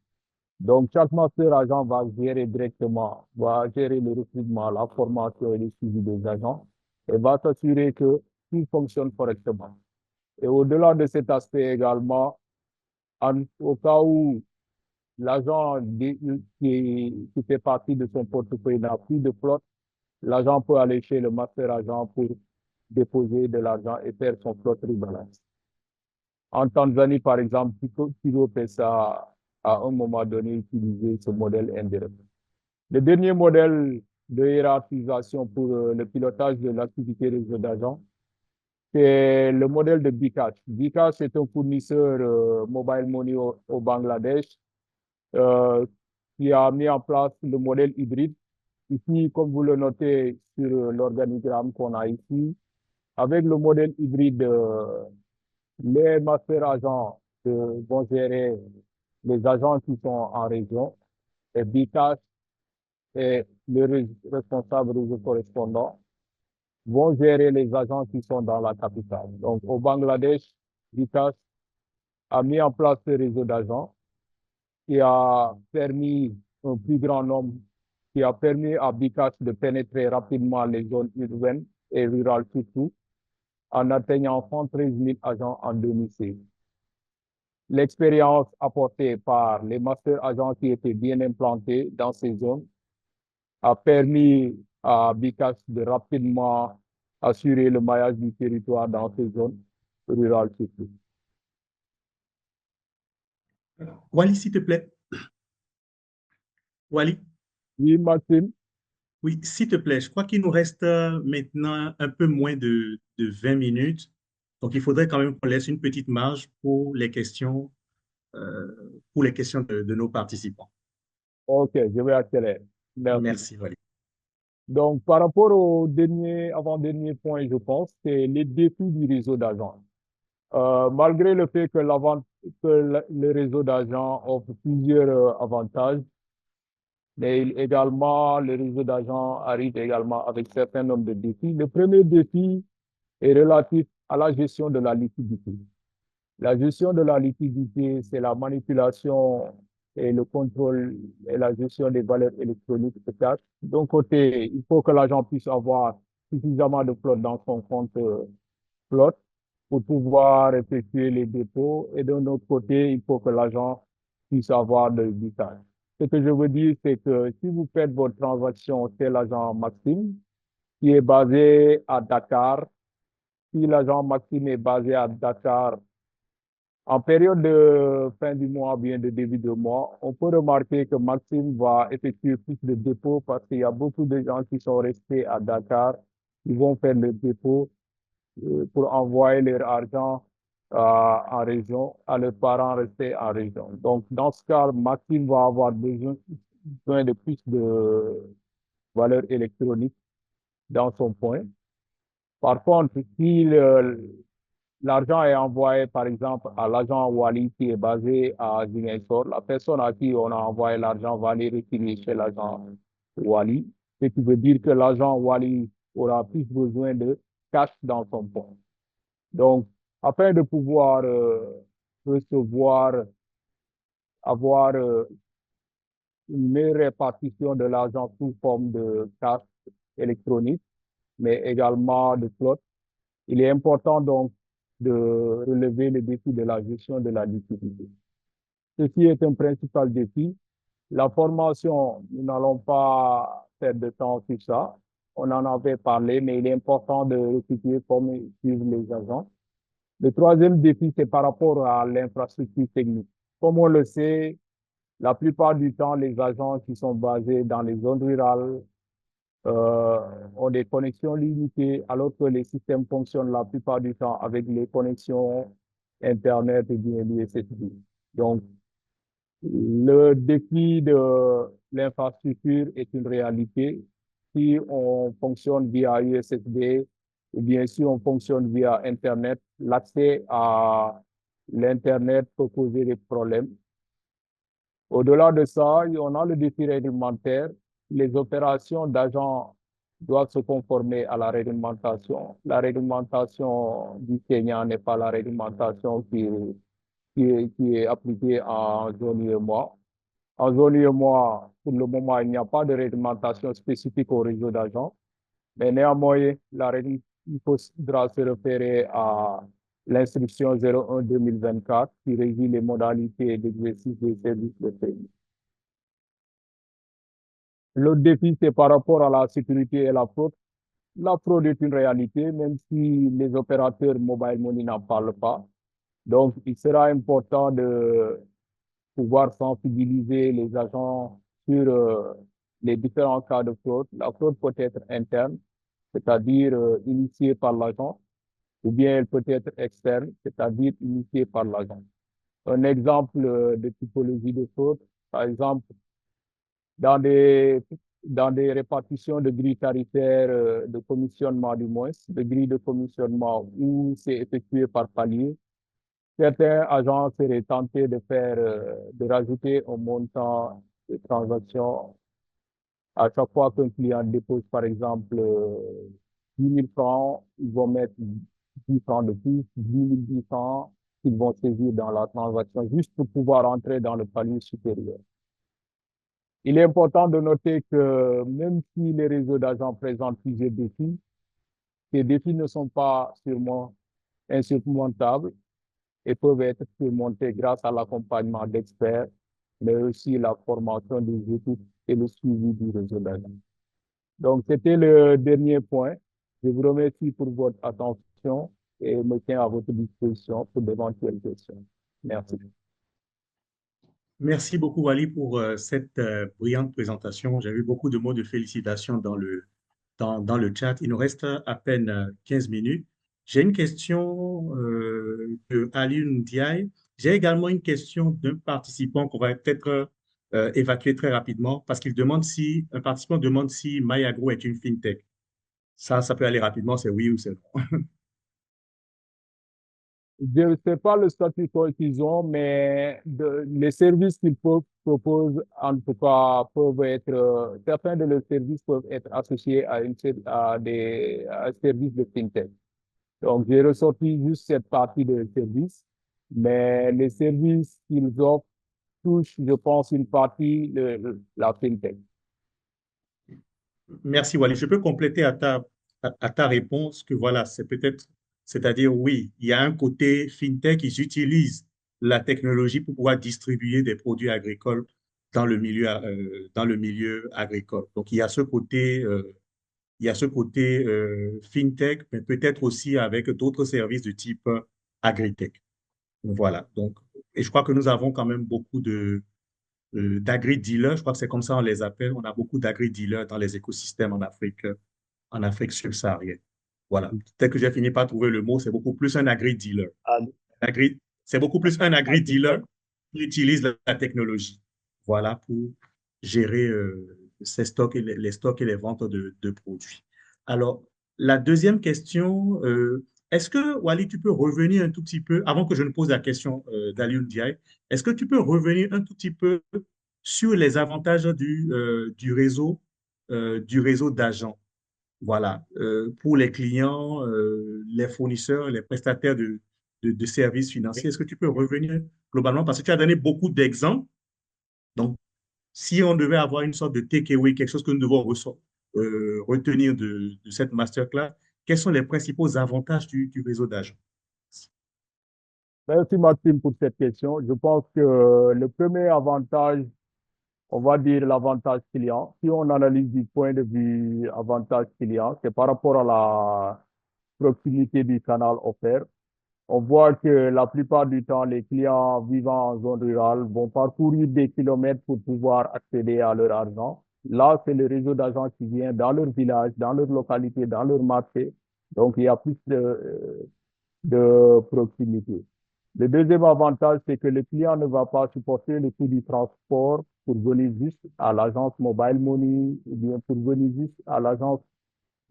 Donc, chaque master agent va gérer directement, va gérer le recrutement, la formation et le suivi des agents et va s'assurer que tout fonctionne correctement. Et au-delà de cet aspect également, au cas où l'agent qui fait partie de son portefeuille n'a plus de flotte, l'agent peut aller chez le master agent pour déposer de l'argent et faire son flotte rebalance. En Tanzanie, par exemple, Tigo Pesa à un moment donné utilisé ce modèle indirect. Le dernier modèle de hiérarchisation pour le pilotage de l'activité réseau d'agents, c'est le modèle de bKash. bKash est un fournisseur mobile money au Bangladesh qui a mis en place le modèle hybride Ici, comme vous le notez sur l'organigramme qu'on a ici, avec le modèle hybride, les master agents vont gérer les agents qui sont en région et BICAS et responsable réseau correspondant vont gérer les agents qui sont dans la capitale. Donc, au Bangladesh, BICAS a mis en place ce réseau d'agents qui a permis un plus grand nombre, qui a permis à BICAS de pénétrer rapidement les zones urbaines et rurales surtout, en atteignant 113 000 agents en 2016. L'expérience apportée par les master agents qui étaient bien implantés dans ces zones a permis à BICAS de rapidement assurer le maillage du territoire dans ces zones rurales surtout. Wally, s'il te plaît. Wally, Oui, Maxime. oui, s'il te plaît, je crois qu'il nous reste maintenant un peu moins de 20 minutes. Donc, il faudrait quand même qu'on laisse une petite marge euh, pour les questions de nos participants. OK, je vais accélérer. Merci. Merci, Wally. Donc, par rapport au avant-dernier point, je pense, c'est les défis du réseau d'agents. Malgré le fait que le réseau d'agents offre plusieurs avantages, mais le réseau d'agents arrive également avec un certain nombre de défis. Le premier défi est relatif à la gestion de la liquidité. La gestion de la liquidité, c'est la manipulation et le contrôle et la gestion des valeurs électroniques et cash. D'un côté, il faut que l'agent puisse avoir suffisamment de flotte dans son compte flotte pour pouvoir effectuer les dépôts. Et d'un autre côté, il faut que l'agent puisse avoir du cash. Ce que je veux dire, c'est que si vous faites votre transaction chez l'agent Maxime, qui est basé à Dakar, si l'agent Maxime est basé à Dakar, en période de fin du mois, bien de début de mois, on peut remarquer que Maxime va effectuer plus de dépôts parce qu'il y a beaucoup de gens qui sont restés à Dakar. Ils vont faire le dépôt pour envoyer leur argent en région, à leurs parents restés en région. Donc, dans ce cas, Maxime va avoir besoin de plus de valeur électronique dans son point. Par contre, si l'argent est envoyé, par exemple, à l'agent Wali qui est basé à Ziguinchor, la personne à qui on a envoyé l'argent va aller retirer chez l'agent Wali, ce qui veut dire que l'agent Wali aura plus besoin de cash dans son compte. Donc, afin de pouvoir avoir une meilleure répartition de l'argent sous forme de cash électronique, mais également de flotte, il est important donc de relever le défi de la gestion de la liquidité. Ceci est un principal défi. La formation, nous n'allons pas perdre de temps sur ça. On en avait parlé, mais il est important de rectifier comme suivent les agents. Le troisième défi, c'est par rapport à l'infrastructure technique. Comme on le sait, la plupart du temps, les agents qui sont basés dans les zones rurales euh, ont des connexions limitées, alors que les systèmes fonctionnent la plupart du temps avec les connexions Internet et bien l'USSD. Donc, le défi de l'infrastructure est une réalité. Si on fonctionne via USSD ou bien si on fonctionne via Internet, l'accès à l'Internet peut poser des problèmes. Au-delà de ça, on a le défi réglementaire. Les opérations d'agents doivent se conformer à la réglementation. La réglementation du Kenya n'est pas la réglementation qui est appliquée en zone UEMOA. En zone UEMOA, pour le moment, il n'y a pas de réglementation spécifique au réseau d'agents, mais néanmoins, il faudra se référer à l'instruction 01-2024 qui régit les modalités d'exercice des services de paiement. L'autre défi, c'est par rapport à la sécurité et la fraude. La fraude est une réalité, même si les opérateurs mobile money n'en parlent pas. Donc, il sera important de pouvoir sensibiliser les agents sur les différents cas de fraude. La fraude peut être interne, c'est-à-dire initiée par l'agent, ou bien elle peut être externe, c'est-à-dire initiée par l'agent. Un exemple de typologie de fraude, par exemple, dans des dans des répartitions de grilles tarifaires de commissionnement du moins, de grilles de commissionnement où c'est effectué par palier. Certains agents seraient tentés de faire, de rajouter un montant de transaction à chaque fois qu'un client dépose, par exemple, 10 000 francs, ils vont mettre 10 francs de plus, 10 800 qu'ils vont saisir dans la transaction juste pour pouvoir entrer dans le palier supérieur. Il est important de noter que même si les réseaux d'agents présentent plusieurs défis, ces défis ne sont pas sûrement insurmontables et peuvent être surmontés grâce à l'accompagnement d'experts, mais aussi la formation des équipes et le suivi du réseau d'agents. Donc, c'était le dernier point. Je vous remercie pour votre attention et me tiens à votre disposition pour d'éventuelles questions. Merci. Merci beaucoup, Wally, pour cette brillante présentation. J'ai eu beaucoup de mots de félicitations dans le chat. Il nous reste à peine 15 minutes. J'ai une question de Ali Ndiaye. J'ai également une question d'un participant qu'on va peut-être évacuer très rapidement parce qu'il demande si, un participant demande si Mayagro est une fintech. Ça peut aller rapidement, c'est oui ou c'est non. Je ne sais pas le statut qu'ils ont, mais les services qu'ils proposent, en tout cas, peuvent être, certains de leurs services peuvent être associés à un service de fintech. Donc, j'ai ressorti juste cette partie de service, mais les services qu'ils offrent touchent, je pense, une partie de la fintech. Merci, Wally. Je peux compléter à ta réponse que voilà, c'est peut-être, c'est-à-dire oui, il y a un côté fintech, ils utilisent la technologie pour pouvoir distribuer des produits agricoles dans le milieu agricole. Donc, il y a ce côté fintech, mais peut-être aussi avec d'autres services de type agritech. Voilà. Donc, et je crois que nous avons quand même beaucoup d'agri-dealers, je crois que c'est comme ça on les appelle. On a beaucoup d'agri-dealers dans les écosystèmes en Afrique subsaharienne. Voilà. Dès que j'ai fini par trouver le mot, c'est beaucoup plus un agri-dealer. C'est beaucoup plus un agri-dealer qui utilise la technologie. Voilà, pour gérer ses stocks et les stocks et les ventes de produits. Alors, la deuxième question, est-ce que, Wally, tu peux revenir un tout petit peu, avant que je ne pose la question d'Aliou Ndiaye, est-ce que tu peux revenir un tout petit peu sur les avantages du réseau d'agents? Voilà, pour les clients, les fournisseurs, les prestataires de services financiers. Est-ce que tu peux revenir globalement? Parce que tu as donné beaucoup d'exemples. Donc, si on devait avoir une sorte de takeaway, quelque chose que nous devons retenir de cette masterclass, quels sont les principaux avantages du réseau d'agents? Merci Maxime pour cette question. Je pense que le premier avantage, on va dire l'avantage client. Si on analyse du point de vue avantage client, c'est par rapport à la proximité du canal offert. On voit que la plupart du temps, les clients vivant en zone rurale vont parcourir des kilomètres pour pouvoir accéder à leur argent. Là, c'est le réseau d'agents qui vient dans leur village, dans leur localité, dans leur marché. Donc, il y a plus de proximité. Le deuxième avantage, c'est que le client ne va pas supporter le coût du transport pour venir juste à l'agence Mobile Money ou bien pour venir juste à l'agence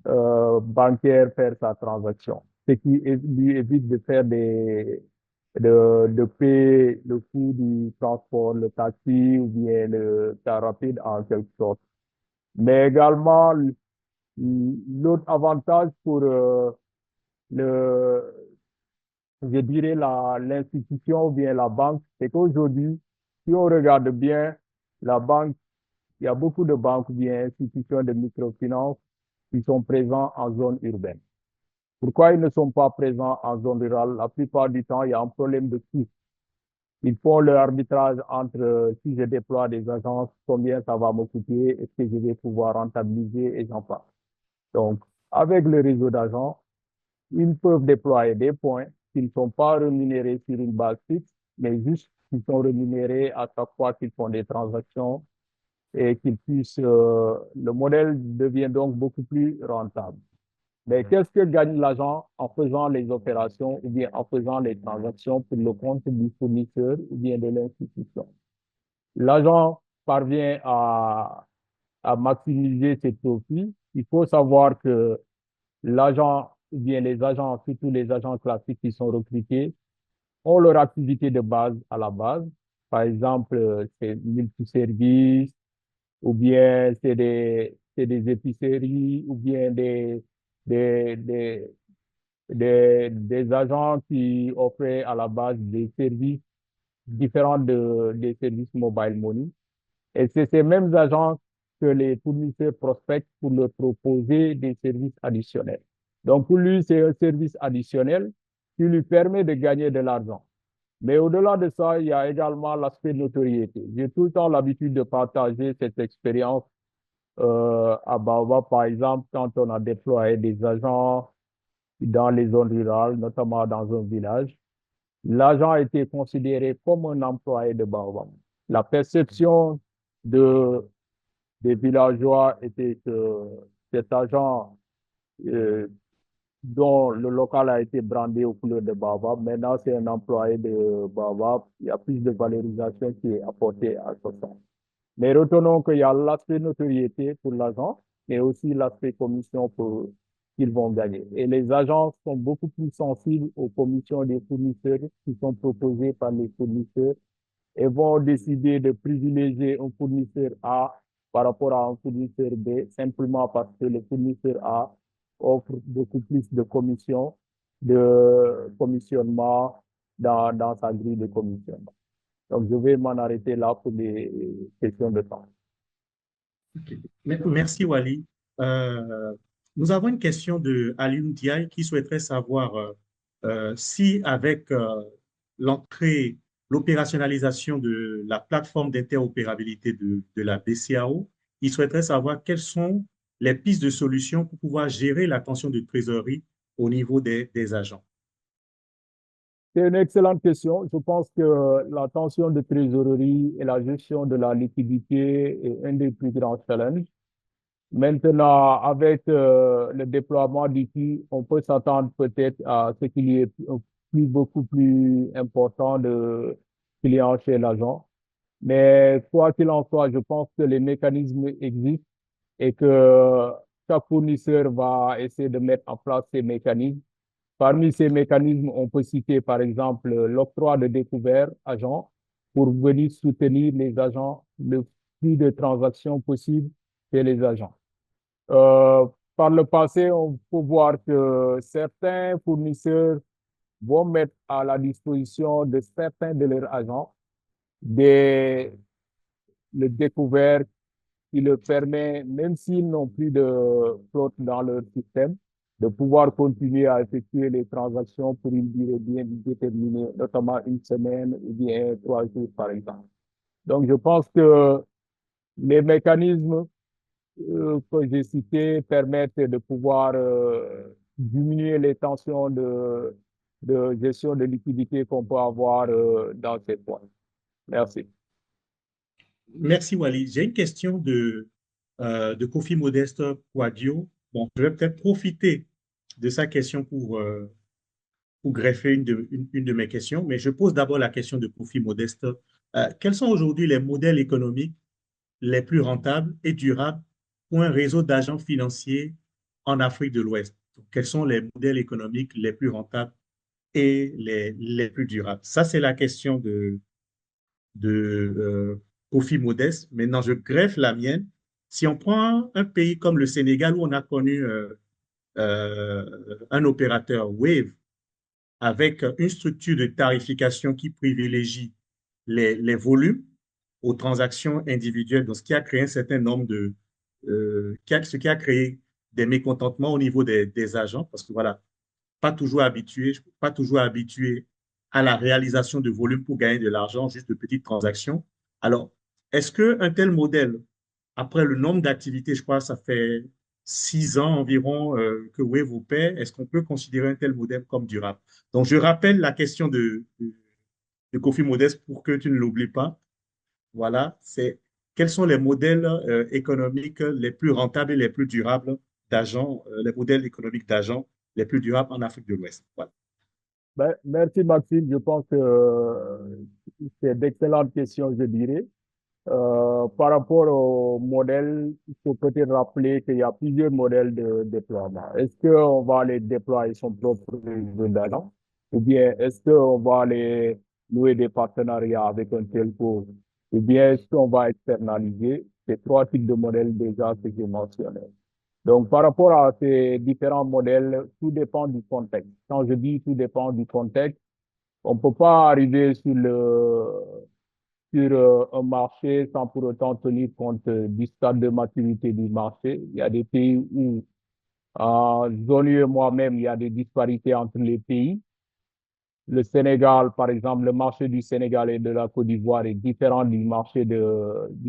bancaire faire sa transaction. Ce qui lui évite de faire de payer le coût du transport, le taxi ou bien le car rapide en quelque sorte. Mais également, l'autre avantage pour le je dirais l'institution ou bien la banque, c'est qu'aujourd'hui, si on regarde bien, la banque, il y a beaucoup de banques ou bien institutions de microfinance qui sont présents en zone urbaine. Pourquoi ils ne sont pas présents en zone rurale? La plupart du temps, il y a un problème de coût. Ils font le arbitrage entre si je déploie des agences, combien ça va me coûter, est-ce que je vais pouvoir rentabiliser et j'en passe. Donc, avec le réseau d'agents, ils peuvent déployer des points qui ne sont pas rémunérés sur une base fixe, mais juste qui sont rémunérés à chaque fois qu'ils font des transactions et qu'ils puissent, le modèle devient donc beaucoup plus rentable. Mais qu'est-ce que gagne l'agent en faisant les opérations ou bien en faisant les transactions pour le compte du fournisseur ou bien de l'institution? L'agent parvient à à maximiser ses profits. Il faut savoir que l'agent, ou bien les agents, surtout les agents classiques qui sont recrutés, ont leur activité de base à la base. Par exemple, c'est multiservices, ou bien c'est des épiceries, ou bien des, des, des agents qui offraient à la base des services différents des services mobile money. Et c'est ces mêmes agents que les fournisseurs prospectent pour leur proposer des services additionnels. Donc, pour lui, c'est un service additionnel qui lui permet de gagner de l'argent. Mais au-delà de ça, il y a également l'aspect notoriété. J'ai tout le temps l'habitude de partager cette expérience à Baobab, par exemple, quand on a déployé des agents dans les zones rurales, notamment dans un village. L'agent a été considéré comme un employé de Baobab. La perception de, des villageois était que cet agent euh, dont le local a été brandé aux couleurs de Baobab, maintenant c'est un employé de Baobab. Il y a plus de valorisation qui est apportée à ce sens. Mais retenons qu'il y a l'aspect notoriété pour l'agent, mais aussi l'aspect commission pour qu'ils vont gagner. Et les agents sont beaucoup plus sensibles aux commissions des fournisseurs qui sont proposées par les fournisseurs et vont décider de privilégier un fournisseur A par rapport à un fournisseur B, simplement parce que le fournisseur A offre beaucoup plus de commissionnement dans sa grille de commissionnement. Donc, je vais m'en arrêter là pour les questions de temps. Ok. Merci, Wally. Nous avons une question de Alioune Diaye qui souhaiterait savoir si avec l'entrée, l'opérationnalisation de la plateforme d'interopérabilité de la BCAO, il souhaiterait savoir quelles sont les pistes de solutions pour pouvoir gérer la tension de trésorerie au niveau des agents. C'est une excellente question. Je pense que la tension de trésorerie et la gestion de la liquidité est un des plus grands challenges. Maintenant, avec le déploiement d'outils, on peut s'attendre peut-être à ce qu'il y ait beaucoup plus important de clients chez l'agent. Mais quoi qu'il en soit, je pense que les mécanismes existent et que chaque fournisseur va essayer de mettre en place ces mécanismes. Parmi ces mécanismes, on peut citer par exemple l'octroi de découvert agents pour venir soutenir les agents, le flux de transactions possibles chez les agents. Euh, Par le passé, on peut voir que certains fournisseurs vont mettre à la disposition de certains de leurs agents des, le découvert qui leur permet, même s'ils n'ont plus de flotte dans leur système, de pouvoir continuer à effectuer les transactions pour une durée bien déterminée, notamment une semaine ou bien 3 jours, par exemple. Donc, je pense que les mécanismes que j'ai cités permettent de pouvoir diminuer les tensions de gestion de liquidité qu'on peut avoir dans ces points. Merci. Merci, Wally. J'ai une question de Kofi Modeste Kouadio. Bon, je vais peut-être profiter de sa question pour greffer une de mes questions, mais je pose d'abord la question de Kofi Modeste. Quels sont aujourd'hui les modèles économiques les plus rentables et durables pour un réseau d'agents financiers en Afrique de l'Ouest? Quels sont les modèles économiques les plus rentables et les plus durables? Ça, c'est la question de Kofi Modeste. Maintenant, je greffe la mienne. Si on prend un pays comme le Sénégal où on a connu un opérateur Wave avec une structure de tarification qui privilégie les volumes aux transactions individuelles, donc ce qui a créé un certain nombre ce qui a créé des mécontentements au niveau des agents, parce que voilà, pas toujours habitué à la réalisation de volumes pour gagner de l'argent, juste de petites transactions. Alors, est-ce qu'un tel modèle, après le nombre d'activités, je crois que ça fait 6 ans environ que Wave opère, est-ce qu'on peut considérer un tel modèle comme durable? Donc, je rappelle la question de Kofi Modeste pour que tu ne l'oublies pas. Voilà, c'est quels sont les modèles économiques les plus rentables et les plus durables d'agents, les modèles économiques d'agents les plus durables en Afrique de l'Ouest. Voilà. Ben, merci Maxime, je pense que c'est d'excellentes questions, je dirais. Par rapport au modèle, il faut peut-être rappeler qu'il y a plusieurs modèles de déploiement. Est-ce qu'on va aller déployer son propre réseau d'agents ou bien est-ce qu'on va aller nouer des partenariats avec un telco ou bien est-ce qu'on va externaliser ces trois types de modèles déjà que j'ai mentionnés. Donc, par rapport à ces différents modèles, tout dépend du contexte. Quand je dis tout dépend du contexte, on ne peut pas arriver sur un marché sans pour autant tenir compte du stade de maturité du marché. Il y a des pays où, en zone UE moi-même, il y a des disparités entre les pays. Le Sénégal, par exemple, le marché du Sénégal et de la Côte d'Ivoire est différent du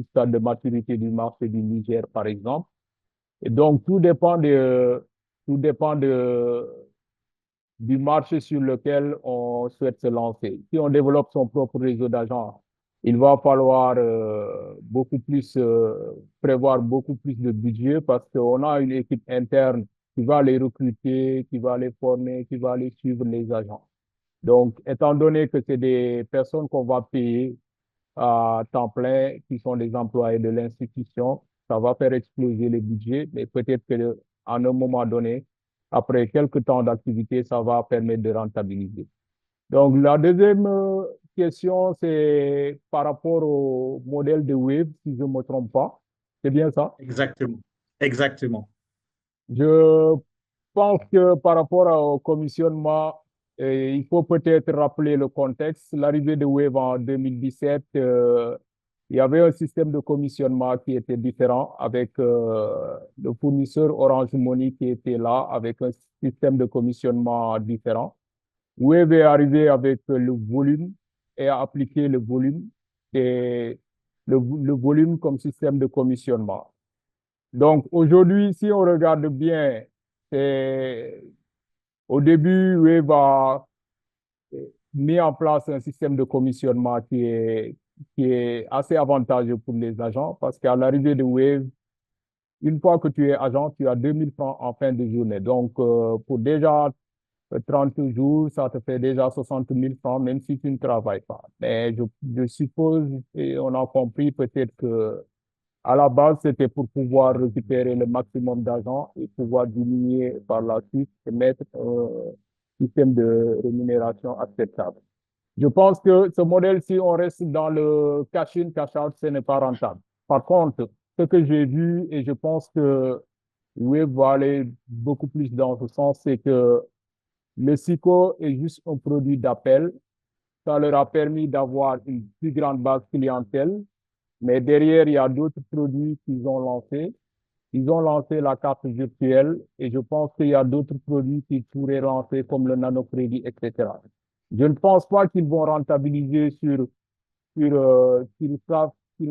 stade de maturité du marché du Niger, par exemple. Et donc, tout dépend du marché sur lequel on souhaite se lancer. Si on développe son propre réseau d'agents, il va falloir prévoir beaucoup plus de budget parce qu'on a une équipe interne qui va les recruter, qui va les former, qui va les suivre les agents. Donc, étant donné que c'est des personnes qu'on va payer à temps plein, qui sont des employés de l'institution, ça va faire exploser le budget, mais peut-être que à un moment donné, après quelques temps d'activité, ça va permettre de rentabiliser. Donc, la deuxième question, c'est par rapport au modèle de Wave, si je ne me trompe pas. C'est bien ça? Exactement. Exactement. Je pense que par rapport au commissionnement, il faut peut-être rappeler le contexte. L'arrivée de Wave en 2017, il y avait un système de commissionnement qui était différent avec le fournisseur Orange Money qui était là avec un système de commissionnement différent. Wave est arrivé avec le volume et a appliqué le volume et le volume comme système de commissionnement. Donc aujourd'hui, si on regarde bien, c'est au début, Wave a mis en place un système de commissionnement qui est assez avantageux pour les agents parce qu'à l'arrivée de Wave, une fois que tu es agent, tu as 2000 francs en fin de journée. Donc, pour déjà 30 jours, ça te fait déjà 60 000 francs, même si tu ne travailles pas. Mais je suppose, et on a compris peut-être que à la base, c'était pour pouvoir récupérer le maximum d'argent et pouvoir diminuer par la suite et mettre un système de rémunération acceptable. Je pense que ce modèle, si on reste dans le cash-in, cash-out, ce n'est pas rentable. Par contre, ce que j'ai vu et je pense que Wave va aller beaucoup plus dans ce sens, c'est que le SICO est juste un produit d'appel. Ça leur a permis d'avoir une plus grande base clientèle, mais derrière, il y a d'autres produits qu'ils ont lancés. Ils ont lancé la carte virtuelle et je pense qu'il y a d'autres produits qu'ils pourraient lancer comme le nanocrédit, etc. Je ne pense pas qu'ils vont rentabiliser sur ça. Je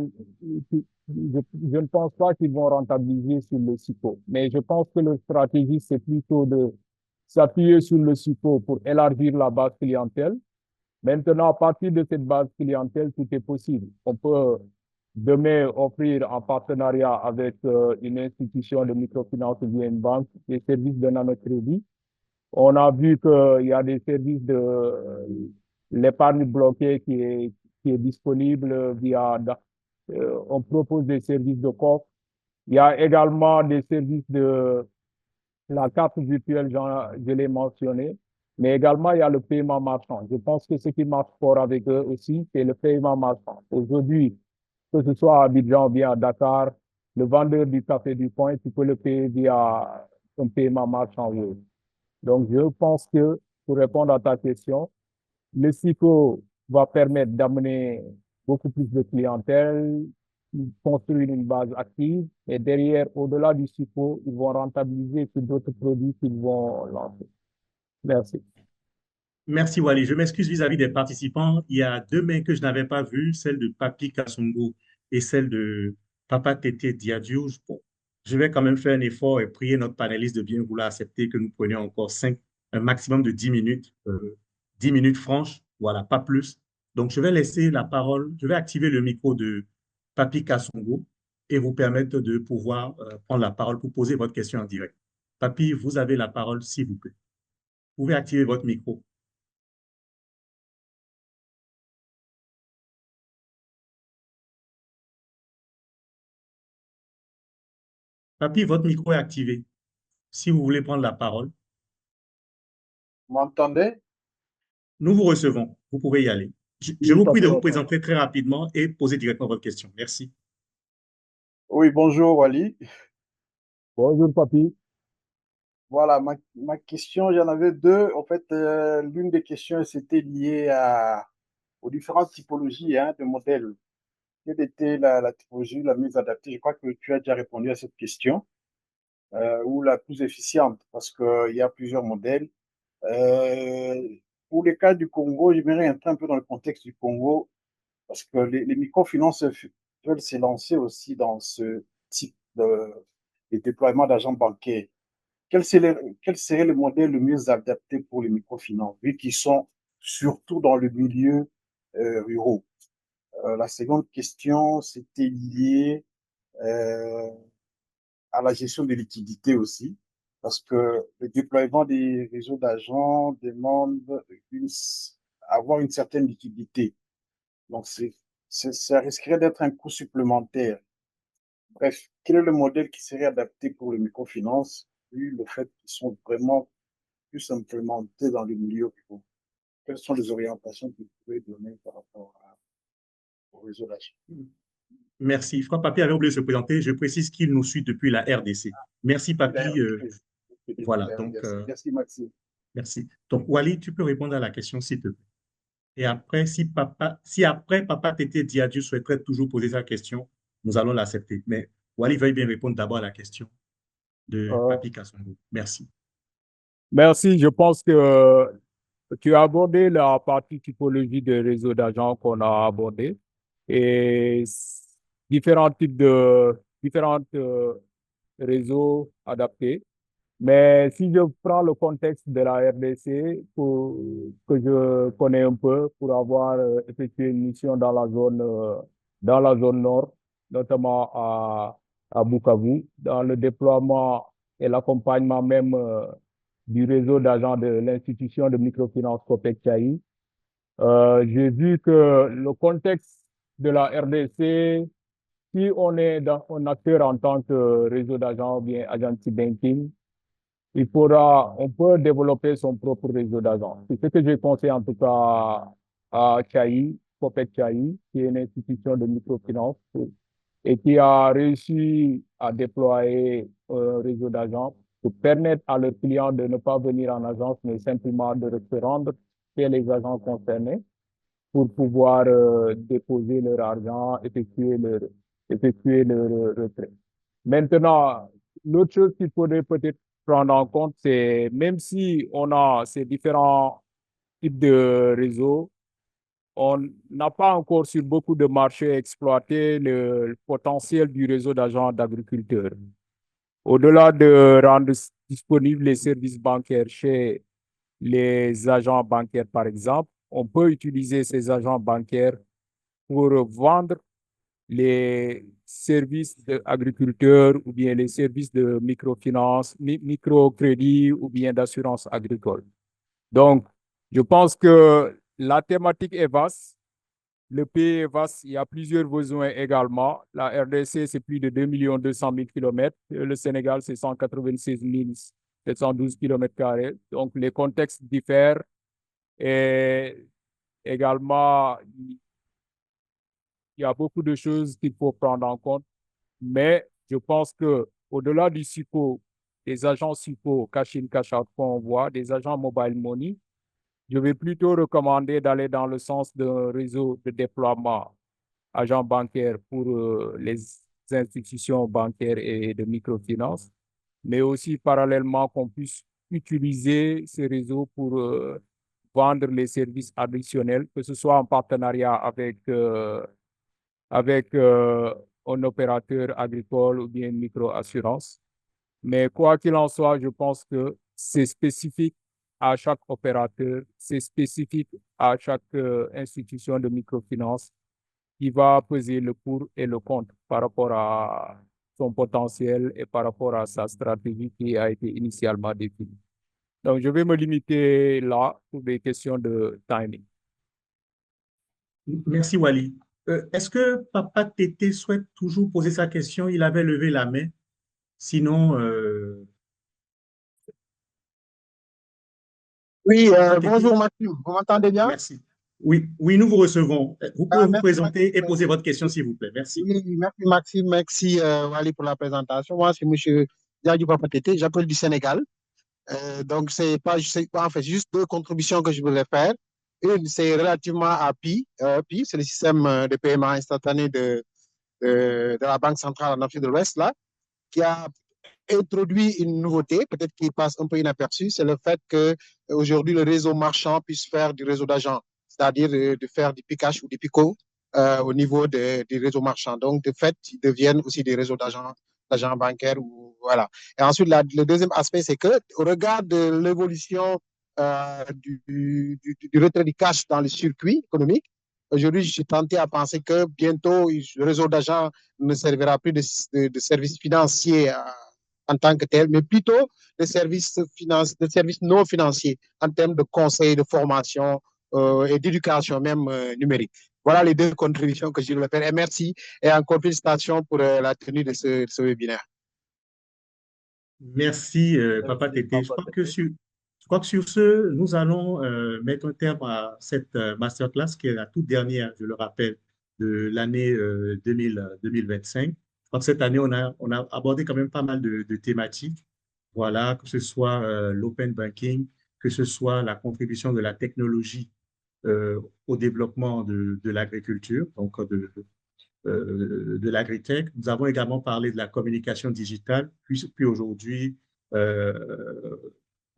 ne pense pas qu'ils vont rentabiliser sur le support. Mais je pense que leur stratégie, c'est plutôt de s'appuyer sur le support pour élargir la base clientèle. Maintenant, à partir de cette base clientèle, tout est possible. On peut demain offrir en partenariat avec une institution de microfinance ou bien une banque des services de nanocrédit. On a vu qu'il y a des services de l'épargne bloquée qui est disponible on propose des services de coffre. Il y a également des services de la carte virtuelle, je l'ai mentionné, mais également il y a le paiement marchand. Je pense que ce qui marche fort avec eux aussi, c'est le paiement marchand. Aujourd'hui, que ce soit à Abidjan ou bien à Dakar, le vendeur du café du coin, tu peux le payer via un paiement marchand. Oui. Donc, je pense que pour répondre à ta question, le SICO va permettre d'amener beaucoup plus de clientèle, construire une base active et derrière, au-delà du SICO, ils vont rentabiliser sur d'autres produits qu'ils vont lancer. Merci. Merci Wally. Je m'excuse vis-à-vis des participants. Il y a deux mains que je n'avais pas vues, celle de Papi Kassongo et celle de Papa Tété Diadio. Bon, je vais quand même faire un effort et prier notre panéliste de bien vouloir accepter que nous prenions encore un maximum de 10 minutes franches, voilà, pas plus. Donc, je vais laisser la parole, je vais activer le micro de Papi Kassongo et vous permettre de pouvoir prendre la parole pour poser votre question en direct. Papi, vous avez la parole, s'il vous plaît. Vous pouvez activer votre micro. Papi, votre micro est activé. Si vous voulez prendre la parole, Vous m'entendez? nous vous recevons. Vous pouvez y aller. Je Oui, vous prie de vous d'accord. présenter très rapidement et poser directement votre question. Merci. Oui, bonjour Wally. Bonjour, papi. Voilà, ma question, j'en avais deux. En fait, l'une des questions, c'était liée aux différentes typologies de modèles. Quelle était la typologie la mieux adaptée? Je crois que tu as déjà répondu à cette question, ou la plus efficiente, parce qu'il y a plusieurs modèles. Euh, pour les cas du Congo, j'aimerais entrer un peu dans le contexte du Congo, parce que les microfinances veulent s'élancer aussi dans ce type de déploiement d'agents bancaires. Quel serait le modèle le mieux adapté pour les microfinances, vu qu'ils sont surtout dans le milieu rural? La seconde question, c'était lié euh, à la gestion des liquidités aussi, parce que le déploiement des réseaux d'agents demande une, avoir une certaine liquidité. Donc, ça risquerait d'être un coût supplémentaire. Bref, quel est le modèle qui serait adapté pour les microfinances, vu le fait qu'ils sont vraiment plus implémentés dans le milieu rural? Quelles sont les orientations que vous pouvez donner par rapport au réseau d'achat? Merci. Franck Papi avait oublié de se présenter. Je précise qu'il nous suit depuis la RDC. Merci, Papi. Voilà, donc, Merci, Maxime. merci. Donc, Wally, tu peux répondre à la question, s'il te plaît. Et après, si après Papa Tété Diadiou souhaiterait toujours poser sa question, nous allons l'accepter. Mais Wally veuille bien répondre d'abord à la question de Euh, Papi Kassongo. Merci. Merci. Je pense que tu as abordé la partie typologie de réseau d'agents qu'on a abordé et différents types de différents réseaux adaptés. Mais si je prends le contexte de la RDC, que je connais un peu, pour avoir effectué une mission dans la zone nord, notamment à Bukavu, dans le déploiement et l'accompagnement même du réseau d'agents de l'institution de microfinance Copec Chai, j'ai vu que le contexte de la RDC, si on est un acteur en tant que réseau d'agents ou bien agency banking, on peut développer son propre réseau d'agents. C'est ce que j'ai conseillé en tout cas à Chai, Copec Chai, qui est une institution de microfinance et qui a réussi à déployer un réseau d'agents pour permettre à leurs clients de ne pas venir en agence, mais simplement de se rendre chez les agents concernés pour pouvoir déposer leur argent, effectuer leur retrait. Maintenant, l'autre chose qu'il faudrait peut-être prendre en compte, c'est même si on a ces différents types de réseaux, on n'a pas encore sur beaucoup de marchés exploité le potentiel du réseau d'agents d'agriculteurs. Au-delà de rendre disponibles les services bancaires chez les agents bancaires, par exemple, on peut utiliser ces agents bancaires pour vendre les services d'agriculteurs ou bien les services de microfinance, microcrédit ou bien d'assurance agricole. Donc, je pense que la thématique est vaste, le pays est vaste, il y a plusieurs besoins également. La RDC, c'est plus de 2 200 000 kilomètres. Le Sénégal, c'est 196 712 kilomètres carrés. Donc, les contextes diffèrent et également, il y a beaucoup de choses qu'il faut prendre en compte. Mais je pense que au-delà du SIPO, des agents SIPO, cash in, cash out qu'on voit, des agents mobile money, je vais plutôt recommander d'aller dans le sens d'un réseau de déploiement agents bancaires pour les institutions bancaires et de microfinance, mais aussi parallèlement qu'on puisse utiliser ces réseaux pour vendre les services additionnels, que ce soit en partenariat avec un opérateur agricole ou bien une micro-assurance. Mais quoi qu'il en soit, je pense que c'est spécifique à chaque opérateur, c'est spécifique à chaque institution de microfinance qui va peser le pour et le contre par rapport à son potentiel et par rapport à sa stratégie qui a été initialement définie. Donc, je vais me limiter là pour des questions de timing. Merci, Wally. Est-ce que Papa Tété souhaite toujours poser sa question? Il avait levé la main. Sinon, Oui, Papa Tété, bonjour Maxime, vous m'entendez bien? merci. Oui, oui, nous vous recevons. Vous pouvez vous Merci présenter et Maxime. poser votre question, s'il vous plaît. Merci. Oui, merci Maxime, merci Wally pour la présentation. Moi, c'est Monsieur Diadou Papatété, j'appelle du Sénégal. Donc, en fait, juste deux contributions que je voulais faire. Une, c'est relativement à PI. PI, c'est le système de paiement instantané de la Banque centrale en Afrique de l'Ouest, là, qui a introduit une nouveauté, peut-être qui passe un peu inaperçue, c'est le fait que aujourd'hui le réseau marchand puisse faire du réseau d'agents, c'est-à-dire de faire du piquage ou du picot au niveau des réseaux marchands. Donc, de fait, ils deviennent aussi des réseaux d'agents bancaires. Voilà. Et ensuite, le deuxième aspect, c'est que au regard de l'évolution du retrait du cash dans le circuit économique, aujourd'hui, je suis tenté à penser que bientôt, le réseau d'agents ne servira plus de services financiers en tant que tel, mais plutôt des services non financiers en termes de conseil, de formation et d'éducation même numérique. Voilà les deux contributions que je voulais faire. Et merci et encore félicitations pour la tenue de ce webinaire. Merci, Papa Merci, Tété. Papa. Je crois que sur ce, nous allons mettre un terme à cette masterclass qui est la toute dernière, je le rappelle, de l'année 2025. Je crois que cette année, on a abordé quand même pas mal de thématiques. Voilà, que ce soit l'open banking, que ce soit la contribution de la technologie au développement de l'agriculture, donc de l'agritech. Nous avons également parlé de la communication digitale, puis aujourd'hui, euh,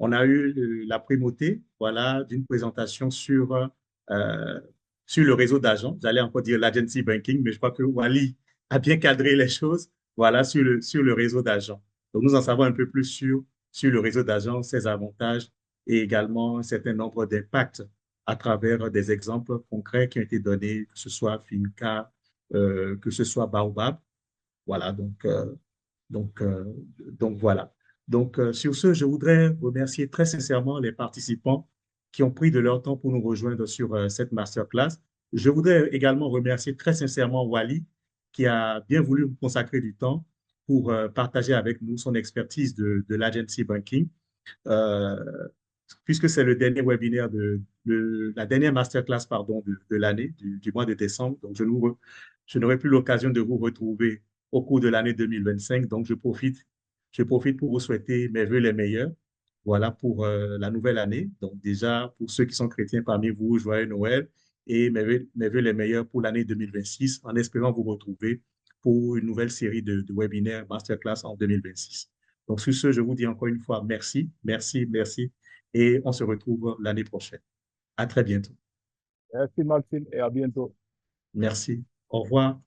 on a eu la primauté, voilà, d'une présentation sur le réseau d'agents. J'allais encore dire l'agency banking, mais je crois que Wally a bien cadré les choses, voilà, sur le réseau d'agents. Donc, nous en savons un peu plus sur le réseau d'agents, ses avantages et également un certain nombre d'impacts à travers des exemples concrets qui ont été donnés, que ce soit Finca, que ce soit Baobab. Voilà, donc, euh, donc voilà. Donc, sur ce, je voudrais remercier très sincèrement les participants qui ont pris de leur temps pour nous rejoindre sur cette masterclass. Je voudrais également remercier très sincèrement Wally qui a bien voulu nous consacrer du temps pour partager avec nous son expertise de l'agency banking. Euh, Puisque c'est le dernier webinaire la dernière masterclass, pardon, de l'année, du mois de décembre. Donc, je n'aurai plus l'occasion de vous retrouver au cours de l'année 2025. Donc, je profite pour vous souhaiter mes vœux les meilleurs. Voilà pour la nouvelle année. Donc, déjà, pour ceux qui sont chrétiens parmi vous, joyeux Noël et mes vœux les meilleurs pour l'année 2026 en espérant vous retrouver pour une nouvelle série de webinaires masterclass en 2026. Donc, sur ce, je vous dis encore une fois merci, merci, merci et on se retrouve l'année prochaine. À très bientôt. Merci, Maxime, et à bientôt. Merci. Au revoir.